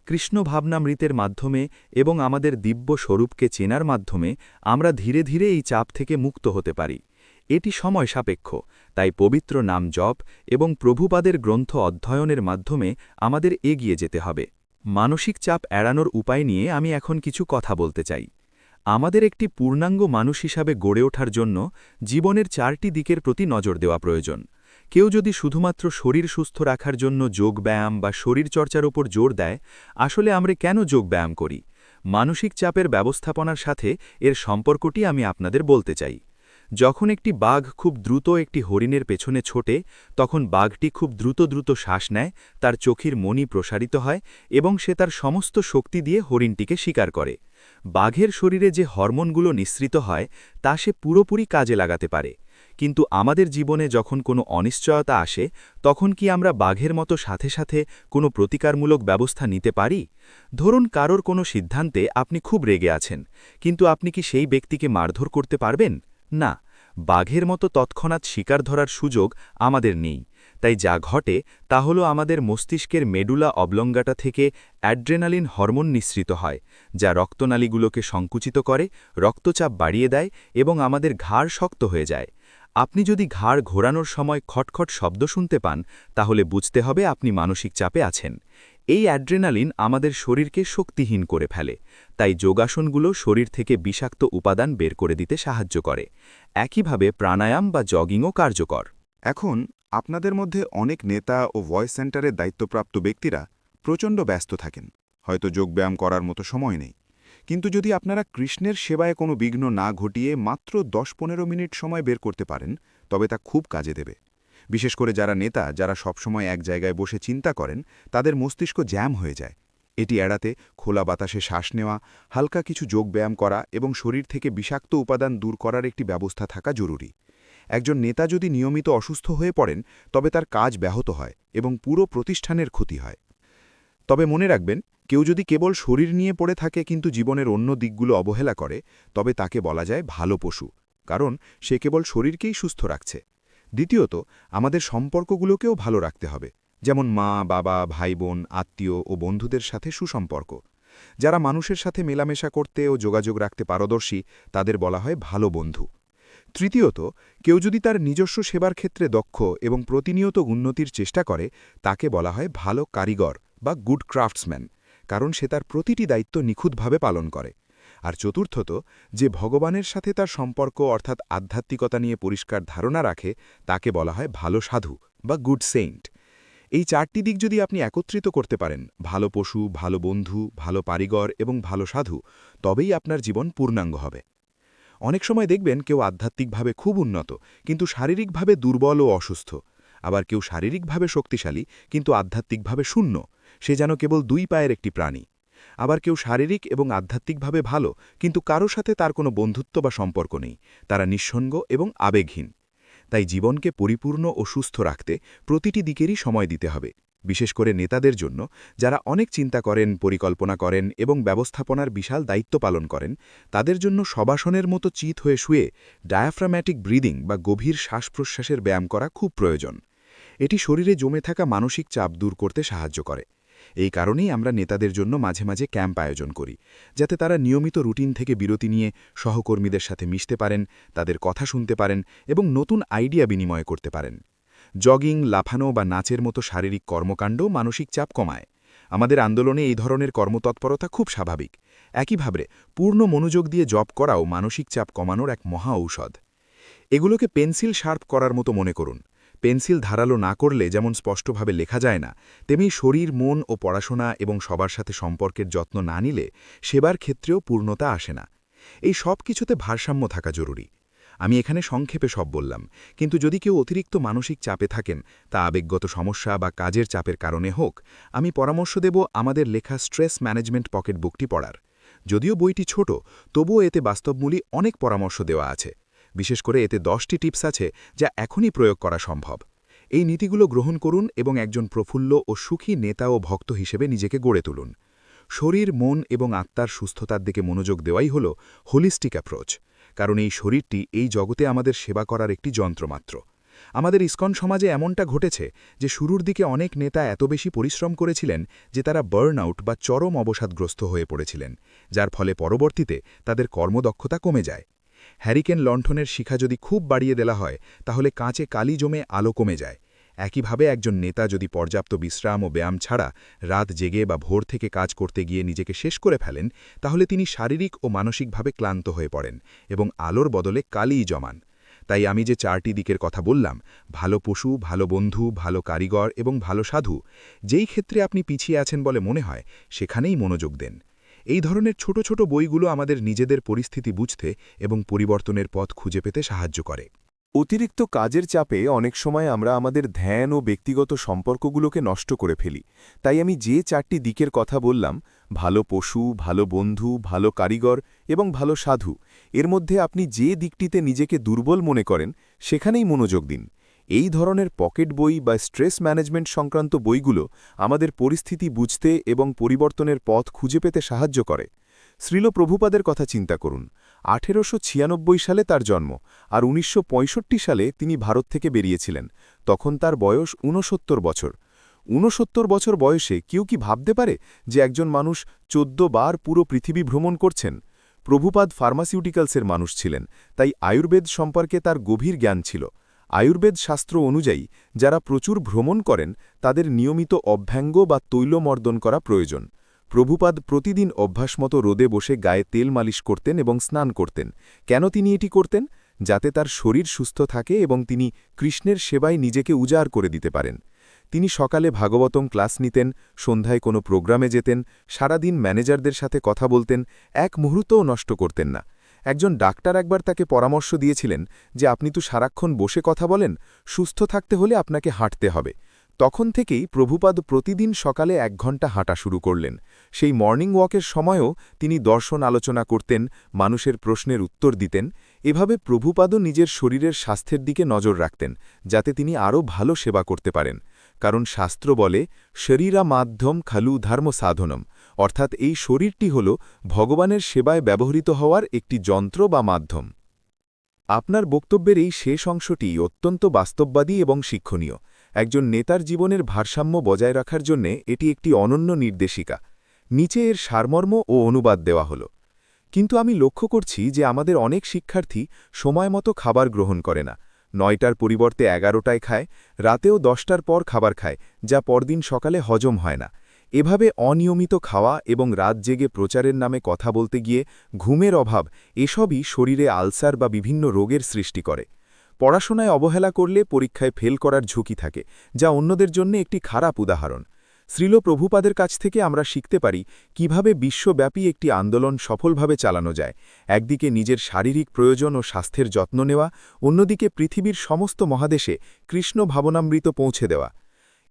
কৃষ্ণ ভাবনামৃতের মাধ্যমে এবং আমাদের দিব্য স্বরূপকে চেনার মাধ্যমে আমরা ধীরে ধীরে এই চাপ থেকে মুক্ত হতে পারি। এটি সময় সাপেক্ষ, তাই পবিত্র নাম জপ এবং প্রভুপাদের গ্রন্থ অধ্যয়নের মাধ্যমে আমাদের এগিয়ে যেতে হবে। মানসিক চাপ এড়ানোর উপায় নিয়ে আমি এখন কিছু কথা বলতে চাই। আমাদের একটি পূর্ণাঙ্গ মানুষ হিসাবে গড়ে ওঠার জন্য জীবনের 4টি দিকের প্রতি নজর দেওয়া প্রয়োজন। কেউ যদি শুধুমাত্র শরীর সুস্থ রাখার জন্য যোগব্যায়াম বা শরীরচর্চার ওপর জোর দেয়, আসলে আমরা কেন যোগব্যায়াম করি? মানসিক চাপের ব্যবস্থাপনার সাথে এর সম্পর্কটি আমি আপনাদের বলতে চাই। যখন একটি বাঘ খুব দ্রুত একটি হরিণের পেছনে ছোটে, তখন বাঘটি খুব দ্রুত দ্রুত শ্বাস নেয়, তার চোখের মণি প্রসারিত হয় এবং সে তার সমস্ত শক্তি দিয়ে হরিণটিকে শিকার করে। বাঘের শরীরে যে হরমোনগুলো নিঃসৃত হয়, তা সে পুরোপুরি কাজে লাগাতে পারে। কিন্তু আমাদের জীবনে যখন কোনো অনিশ্চয়তা আসে, তখন কি আমরা বাঘের মতো সাথে সাথে কোনো প্রতিকারমূলক ব্যবস্থা নিতে পারি? ধরুন কারোর কোনো সিদ্ধান্তে আপনি খুব রেগে আছেন, কিন্তু আপনি কি সেই ব্যক্তিকে মারধর করতে পারবেন? না, বাঘের মতো তৎক্ষণাৎ শিকার ধরার সুযোগ আমাদের নেই। তাই যা ঘটে তা হলো আমাদের মস্তিষ্কের মেডুলা অবলঙ্গাটা থেকে অ্যাড্রেনালিন হরমোন নিঃসৃত হয়, যা রক্তনালীগুলোকে সংকুচিত করে, রক্তচাপ বাড়িয়ে দেয় এবং আমাদের ঘাড় শক্ত হয়ে যায়। আপনি যদি ঘাড় ঘোরানোর সময় খটখট শব্দ শুনতে পান, তাহলে বুঝতে হবে আপনি মানসিক চাপে আছেন। এই অ্যাড্রেনালিন আমাদের শরীরকে শক্তিহীন করে ফেলে, তাই যোগাসনগুলো শরীর থেকে বিষাক্ত উপাদান বের করে দিতে সাহায্য করে। একইভাবে প্রাণায়াম বা জগিংও কার্যকর। এখন আপনাদের মধ্যে অনেক নেতা ও ভয়েস সেন্টারের দায়িত্বপ্রাপ্ত ব্যক্তিরা প্রচণ্ড ব্যস্ত থাকেন, হয়তো যোগব্যায়াম করার মতো সময় নেই। কিন্তু যদি আপনারা কৃষ্ণের সেবায় কোনো বিঘ্ন না ঘটিয়ে মাত্র 10-15 মিনিট সময় বের করতে পারেন, তবে তা খুব কাজে দেবে। বিশেষ করে যারা নেতা, যারা সবসময় এক জায়গায় বসে চিন্তা করেন, তাদের মস্তিষ্ক জ্যাম হয়ে যায়। এটি এড়াতে খোলা বাতাসে শ্বাস নেওয়া, হালকা কিছু যোগব্যায়াম করা এবং শরীর থেকে বিষাক্ত উপাদান দূর করার একটি ব্যবস্থা থাকা জরুরি। একজন নেতা যদি নিয়মিত অসুস্থ হয়ে পড়েন, তবে তার কাজ ব্যাহত হয় এবং পুরো প্রতিষ্ঠানের ক্ষতি হয়। তবে মনে রাখবেন, কেউ যদি কেবল শরীর নিয়ে পড়ে থাকে কিন্তু জীবনের অন্য দিকগুলো অবহেলা করে, তবে তাকে বলা যায় ভালো পশু, কারণ সে কেবল শরীরকেই সুস্থ রাখছে। দ্বিতীয়ত, আমাদের সম্পর্কগুলোকেও ভালো রাখতে হবে, যেমন মা, বাবা, ভাই বোন, আত্মীয় ও বন্ধুদের সাথে সুসম্পর্ক। যারা মানুষের সাথে মেলামেশা করতে ও যোগাযোগ রাখতে পারদর্শী, তাদের বলা হয় ভালো বন্ধু। তৃতীয়ত, কেউ যদি তার নিজস্ব সেবার ক্ষেত্রে দক্ষ এবং প্রতিনিয়ত উন্নতির চেষ্টা করে, তাকে বলা হয় ভালো কারিগর বা গুড ক্রাফটসম্যান, কারণ সে তার প্রতিটি দায়িত্ব নিখুঁতভাবে পালন করে। আর চতুর্থত, যে ভগবানের সাথে তার সম্পর্ক অর্থাৎ আধ্যাত্মিকতা নিয়ে পরিষ্কার ধারণা রাখে, তাকে বলা হয় ভালো সাধু বা গুড সেইন্ট। এই 4টি দিক যদি আপনি একত্রিত করতে পারেন, ভালো পশু, ভালো বন্ধু, ভালো কারিগর এবং ভালো সাধু, তবেই আপনার জীবন পূর্ণাঙ্গ হবে। অনেক সময় দেখবেন কেউ আধ্যাত্মিকভাবে খুব উন্নত, কিন্তু শারীরিকভাবে দুর্বল ও অসুস্থ। আবার কেউ শারীরিকভাবে শক্তিশালী, কিন্তু আধ্যাত্মিকভাবে শূন্য, সে যেন কেবল 2 পায়ের একটি প্রাণী। আবার কেউ শারীরিক এবং আধ্যাত্মিকভাবে ভালো, কিন্তু কারো সাথে তার কোনো বন্ধুত্ব বা সম্পর্ক নেই, তারা নিঃসঙ্গ এবং আবেগহীন। তাই জীবনকে পরিপূর্ণ ও সুস্থ রাখতে প্রতিটি দিকেরই সময় দিতে হবে, বিশেষ করে নেতাদের জন্য, যারা অনেক চিন্তা করেন, পরিকল্পনা করেন এবং ব্যবস্থাপনার বিশাল দায়িত্ব পালন করেন। তাদের জন্য শবাসনের মতো চিত হয়ে শুয়ে ডায়াফ্রাম্যাটিক ব্রিদিং বা গভীর শ্বাস-প্রশ্বাসের ব্যায়াম করা খুব প্রয়োজন। এটি শরীরে জমে থাকা মানসিক চাপ দূর করতে সাহায্য করে। এই কারণেই আমরা নেতাদের জন্য মাঝে মাঝে ক্যাম্প আয়োজন করি, যাতে তারা নিয়মিত রুটিন থেকে বিরতি নিয়ে সহকর্মীদের সাথে মিশতে পারেন, তাদের কথা শুনতে পারেন এবং নতুন আইডিয়া বিনিময় করতে পারেন। জগিং, লাফানো বা নাচের মতো শারীরিক কর্মকাণ্ড মানসিক চাপ কমায়। আমাদের আন্দোলনে এই ধরনের কর্মতৎপরতা খুব স্বাভাবিক। একইভাবে পূর্ণ মনোযোগ দিয়ে জব করাও মানসিক চাপ কমানোর এক মহা ঔষধ। এগুলোকে পেন্সিল শার্প করার মতো মনে করুন। পেন্সিল ধারালো না করলে যেমন স্পষ্টভাবে লেখা যায় না, তেমনি শরীর, মন ও পড়াশোনা এবং সবার সাথে সম্পর্কের যত্ন না নিলে সেবার ক্ষেত্রেও পূর্ণতা আসে না। এই সব কিছুতে ভারসাম্য থাকা জরুরি। আমি এখানে সংক্ষেপে সব বললাম, কিন্তু যদি কেউ অতিরিক্ত মানসিক চাপে থাকেন, তা আবেগগত সমস্যা বা কাজের চাপের কারণে হোক, আমি পরামর্শ দেব আমাদের লেখা স্ট্রেস ম্যানেজমেন্ট পকেট বুকটি পড়ার। যদিও বইটি ছোট, তবুও এতে বাস্তবমূলী অনেক পরামর্শ দেওয়া আছে। বিশেষ করে এতে 10টি টিপস আছে যা এখনই প্রয়োগ করা সম্ভব। এই নীতিগুলো গ্রহণ করুন এবং একজন প্রফুল্ল ও সুখী নেতা ও ভক্ত হিসেবে নিজেকে গড়ে তুলুন। শরীর, মন এবং আত্মার সুস্থতার দিকে মনোযোগ দেওয়াই হল হোলিস্টিক অ্যাপ্রোচ, কারণ এই শরীরটি এই জগতে আমাদের সেবা করার একটি যন্ত্রমাত্র। আমাদের ইসকন সমাজে এমনটা ঘটেছে যে শুরুর দিকে অনেক নেতা এত বেশি পরিশ্রম করেছিলেন যে তারা বার্নআউট বা চরম অবসাদগ্রস্ত হয়ে পড়েছিলেন, যার ফলে পরবর্তীতে তাদের কর্মদক্ষতা কমে যায়। হ্যারিকেন লণ্ঠনের শিখা যদি খুব বাড়িয়ে দেওয়া হয়, তাহলে কাঁচে কালি জমে আলো কমে যায়। একইভাবে একজন নেতা যদি পর্যাপ্ত বিশ্রাম ও ব্যায়াম ছাড়া রাত জেগে বা ভোর থেকে কাজ করতে গিয়ে নিজেকে শেষ করে ফেলেন, তাহলে তিনি শারীরিক ও মানসিকভাবে ক্লান্ত হয়ে পড়েন এবং আলোর বদলে কালিই জমান। তাই আমি যে 4টি দিকের কথা বললাম, ভালো পশু, ভালো বন্ধু, ভালো কারিগর এবং ভালো সাধু, যেই ক্ষেত্রে আপনি পিছিয়ে আছেন বলে মনে হয়, সেখানেই মনোযোগ দেন। এই ধরনের ছোট ছোট বইগুলো আমাদের নিজেদের পরিস্থিতি বুঝতে এবং পরিবর্তনের পথ খুঁজে পেতে সাহায্য করে। অতিরিক্ত কাজের চাপে অনেক সময় আমরা আমাদের ধ্যান ও ব্যক্তিগত সম্পর্কগুলোকে নষ্ট করে ফেলি। তাই আমি যে 4টি দিকের কথা বললাম, ভালো পশু, ভালো বন্ধু, ভালো কারিগর এবং ভালো সাধু, এর মধ্যে আপনি যে দিকটিতে নিজেকে দুর্বল মনে করেন সেখানেই মনোযোগ দিন। এই ধরনের পকেট বই বা স্ট্রেস ম্যানেজমেন্ট সংক্রান্ত বইগুলো আমাদের পরিস্থিতি বুঝতে এবং পরিবর্তনের পথ খুঁজে পেতে সাহায্য করে। শ্রীল প্রভুপাদের কথা চিন্তা করুন। 1896 সালে তার জন্ম, আর 1965 সালে তিনি ভারত থেকে বেরিয়েছিলেন। তখন তার বয়স 69 বছর। 69 বছর বয়সে কেউ কি ভাবতে পারে যে একজন মানুষ 14 বার পুরো পৃথিবী ভ্রমণ করছেন? প্রভুপাদ ফার্মাসিউটিক্যালসের মানুষ ছিলেন, তাই আয়ুর্বেদ সম্পর্কে তার গভীর জ্ঞান ছিল। আয়ুর্বেদ শাস্ত্র অনুযায়ী যারা প্রচুর ভ্রমণ করেন তাদের নিয়মিত অভ্যাঙ্গ বা তৈলমর্দন করা প্রয়োজন। প্রভুপাদ প্রতিদিন অভ্যাসমতো রোদে বসে গায়ে তেল মালিশ করতেন এবং স্নান করতেন। কেন তিনি এটি করতেন? যাতে তার শরীর সুস্থ থাকে এবং তিনি কৃষ্ণের সেবায় নিজেকে উজাড় করে দিতে পারেন। তিনি সকালে ভাগবতম ক্লাস নিতেন, সন্ধ্যায় কোনো প্রোগ্রামে যেতেন, সারাদিন ম্যানেজারদের সাথে কথা বলতেন, এক মুহূর্তও নষ্ট করতেন না। একজন ডাক্তার একবার তাকে পরামর্শ দিয়েছিলেন যে আপনি তো সারাক্ষণ বসে কথা বলেন, সুস্থ থাকতে হলে আপনাকে হাঁটতে হবে। তখন থেকেই প্রভুপাদ প্রতিদিন সকালে 1 ঘণ্টা হাঁটা শুরু করলেন। সেই মর্নিং ওয়াকের সময়ও তিনি দর্শন আলোচনা করতেন, মানুষের প্রশ্নের উত্তর দিতেন। এভাবে প্রভুপাদও নিজের শরীরের স্বাস্থ্যের দিকে নজর রাখতেন, যাতে তিনি আরও ভালো সেবা করতে পারেন। কারণ শাস্ত্র বলে, শরীরা মাধ্যম খালু ধর্ম সাধনম, অর্থাৎ এই শরীরটি হল ভগবানের সেবায় ব্যবহৃত হওয়ার একটি যন্ত্র বা মাধ্যম। আপনার বক্তব্যের এই শেষ অংশটি অত্যন্ত বাস্তববাদী এবং শিক্ষণীয়। একজন নেতার জীবনের ভারসাম্য বজায় রাখার জন্য এটি একটি অনন্য নির্দেশিকা। নিচে এর সারমর্ম ও অনুবাদ দেওয়া হল। কিন্তু আমি লক্ষ্য করছি যে আমাদের অনেক শিক্ষার্থী সময়মতো খাবার গ্রহণ করে না। 9টার পরিবর্তে 11টায় খায়, রাতেও 10টার পর খাবার খায়, যা পরদিন সকালে হজম হয় না। এভাবে অনিয়মিত খাওয়া এবং রাত জেগে প্রচারের নামে কথা বলতে গিয়ে ঘুমের অভাব, এসবই শরীরে আলসার বা বিভিন্ন রোগের সৃষ্টি করে। পড়াশোনায় অবহেলা করলে পরীক্ষায় ফেল করার ঝুঁকি থাকে, যা অন্যদের জন্য একটি খারাপ উদাহরণ। শ্রীল প্রভুপাদের কাছ থেকে আমরা শিখতে পারি কিভাবে বিশ্বব্যাপী একটি আন্দোলন সফলভাবে চালানো যায়। একদিকে নিজের শারীরিক প্রয়োজন ও স্বাস্থ্যের যত্ন নেওয়া, অন্যদিকে পৃথিবীর সমস্ত মহাদেশে কৃষ্ণ ভাবনামৃত পৌঁছে দেওয়া।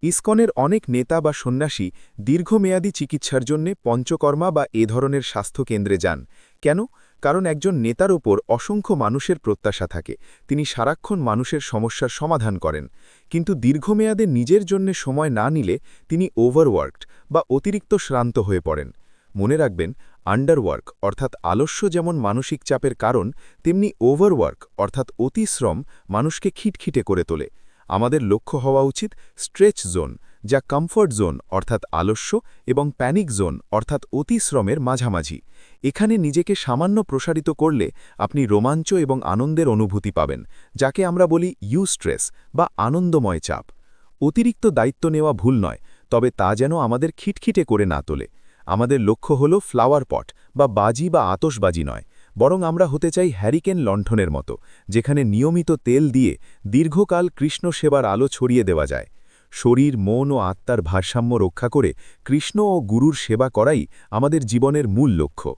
ইসকনের অনেক নেতা বা সন্ন্যাসী দীর্ঘমেয়াদী চিকিৎসার জন্য পঞ্চকর্মা বা এ ধরনের স্বাস্থ্যকেন্দ্রে যান, কেন? কারণ একজন নেতার ওপর অসংখ্য মানুষের প্রত্যাশা থাকে, তিনি সারাক্ষণ মানুষের সমস্যার সমাধান করেন, কিন্তু দীর্ঘমেয়াদে নিজের জন্য সময় না নিলে তিনি ওভারওয়ার্কড বা অতিরিক্ত শ্রান্ত হয়ে পড়েন। মনে রাখবেন, আন্ডারওয়ার্ক অর্থাৎ আলস্য যেমন মানসিক চাপের কারণ, তেমনি ওভারওয়ার্ক অর্থাৎ অতিশ্রম মানুষকে খিটখিটে করে তোলে। আমাদের লক্ষ্য হওয়া উচিত স্ট্রেচ জোন, যা কমফর্ট জোন অর্থাৎ আলস্য এবং প্যানিক জোন অর্থাৎ অতিশ্রমের মাঝামাঝি। এখানে নিজেকে সামান্য প্রসারিত করলে আপনি রোমাঞ্চ এবং আনন্দের অনুভূতি পাবেন, যাকে আমরা বলি ইউস্ট্রেস বা আনন্দময় চাপ। অতিরিক্ত দায়িত্ব নেওয়া ভুল নয়, তবে তা যেন আমাদের খিটখিটে করে না তোলে। আমাদের লক্ষ্য হল ফ্লাওয়ার পট বা বাজি বা আতশবাজি নয়, বরং আমরা হতে চাই হ্যারিকেন লণ্ঠনের মতো, যেখানে নিয়মিত তেল দিয়ে দীর্ঘকাল কৃষ্ণ সেবার আলো ছড়িয়ে দেওয়া যায়। শরীর, মন ও আত্মার ভারসাম্য রক্ষা করে কৃষ্ণ ও গুরুর সেবা করাই আমাদের জীবনের মূল লক্ষ্য।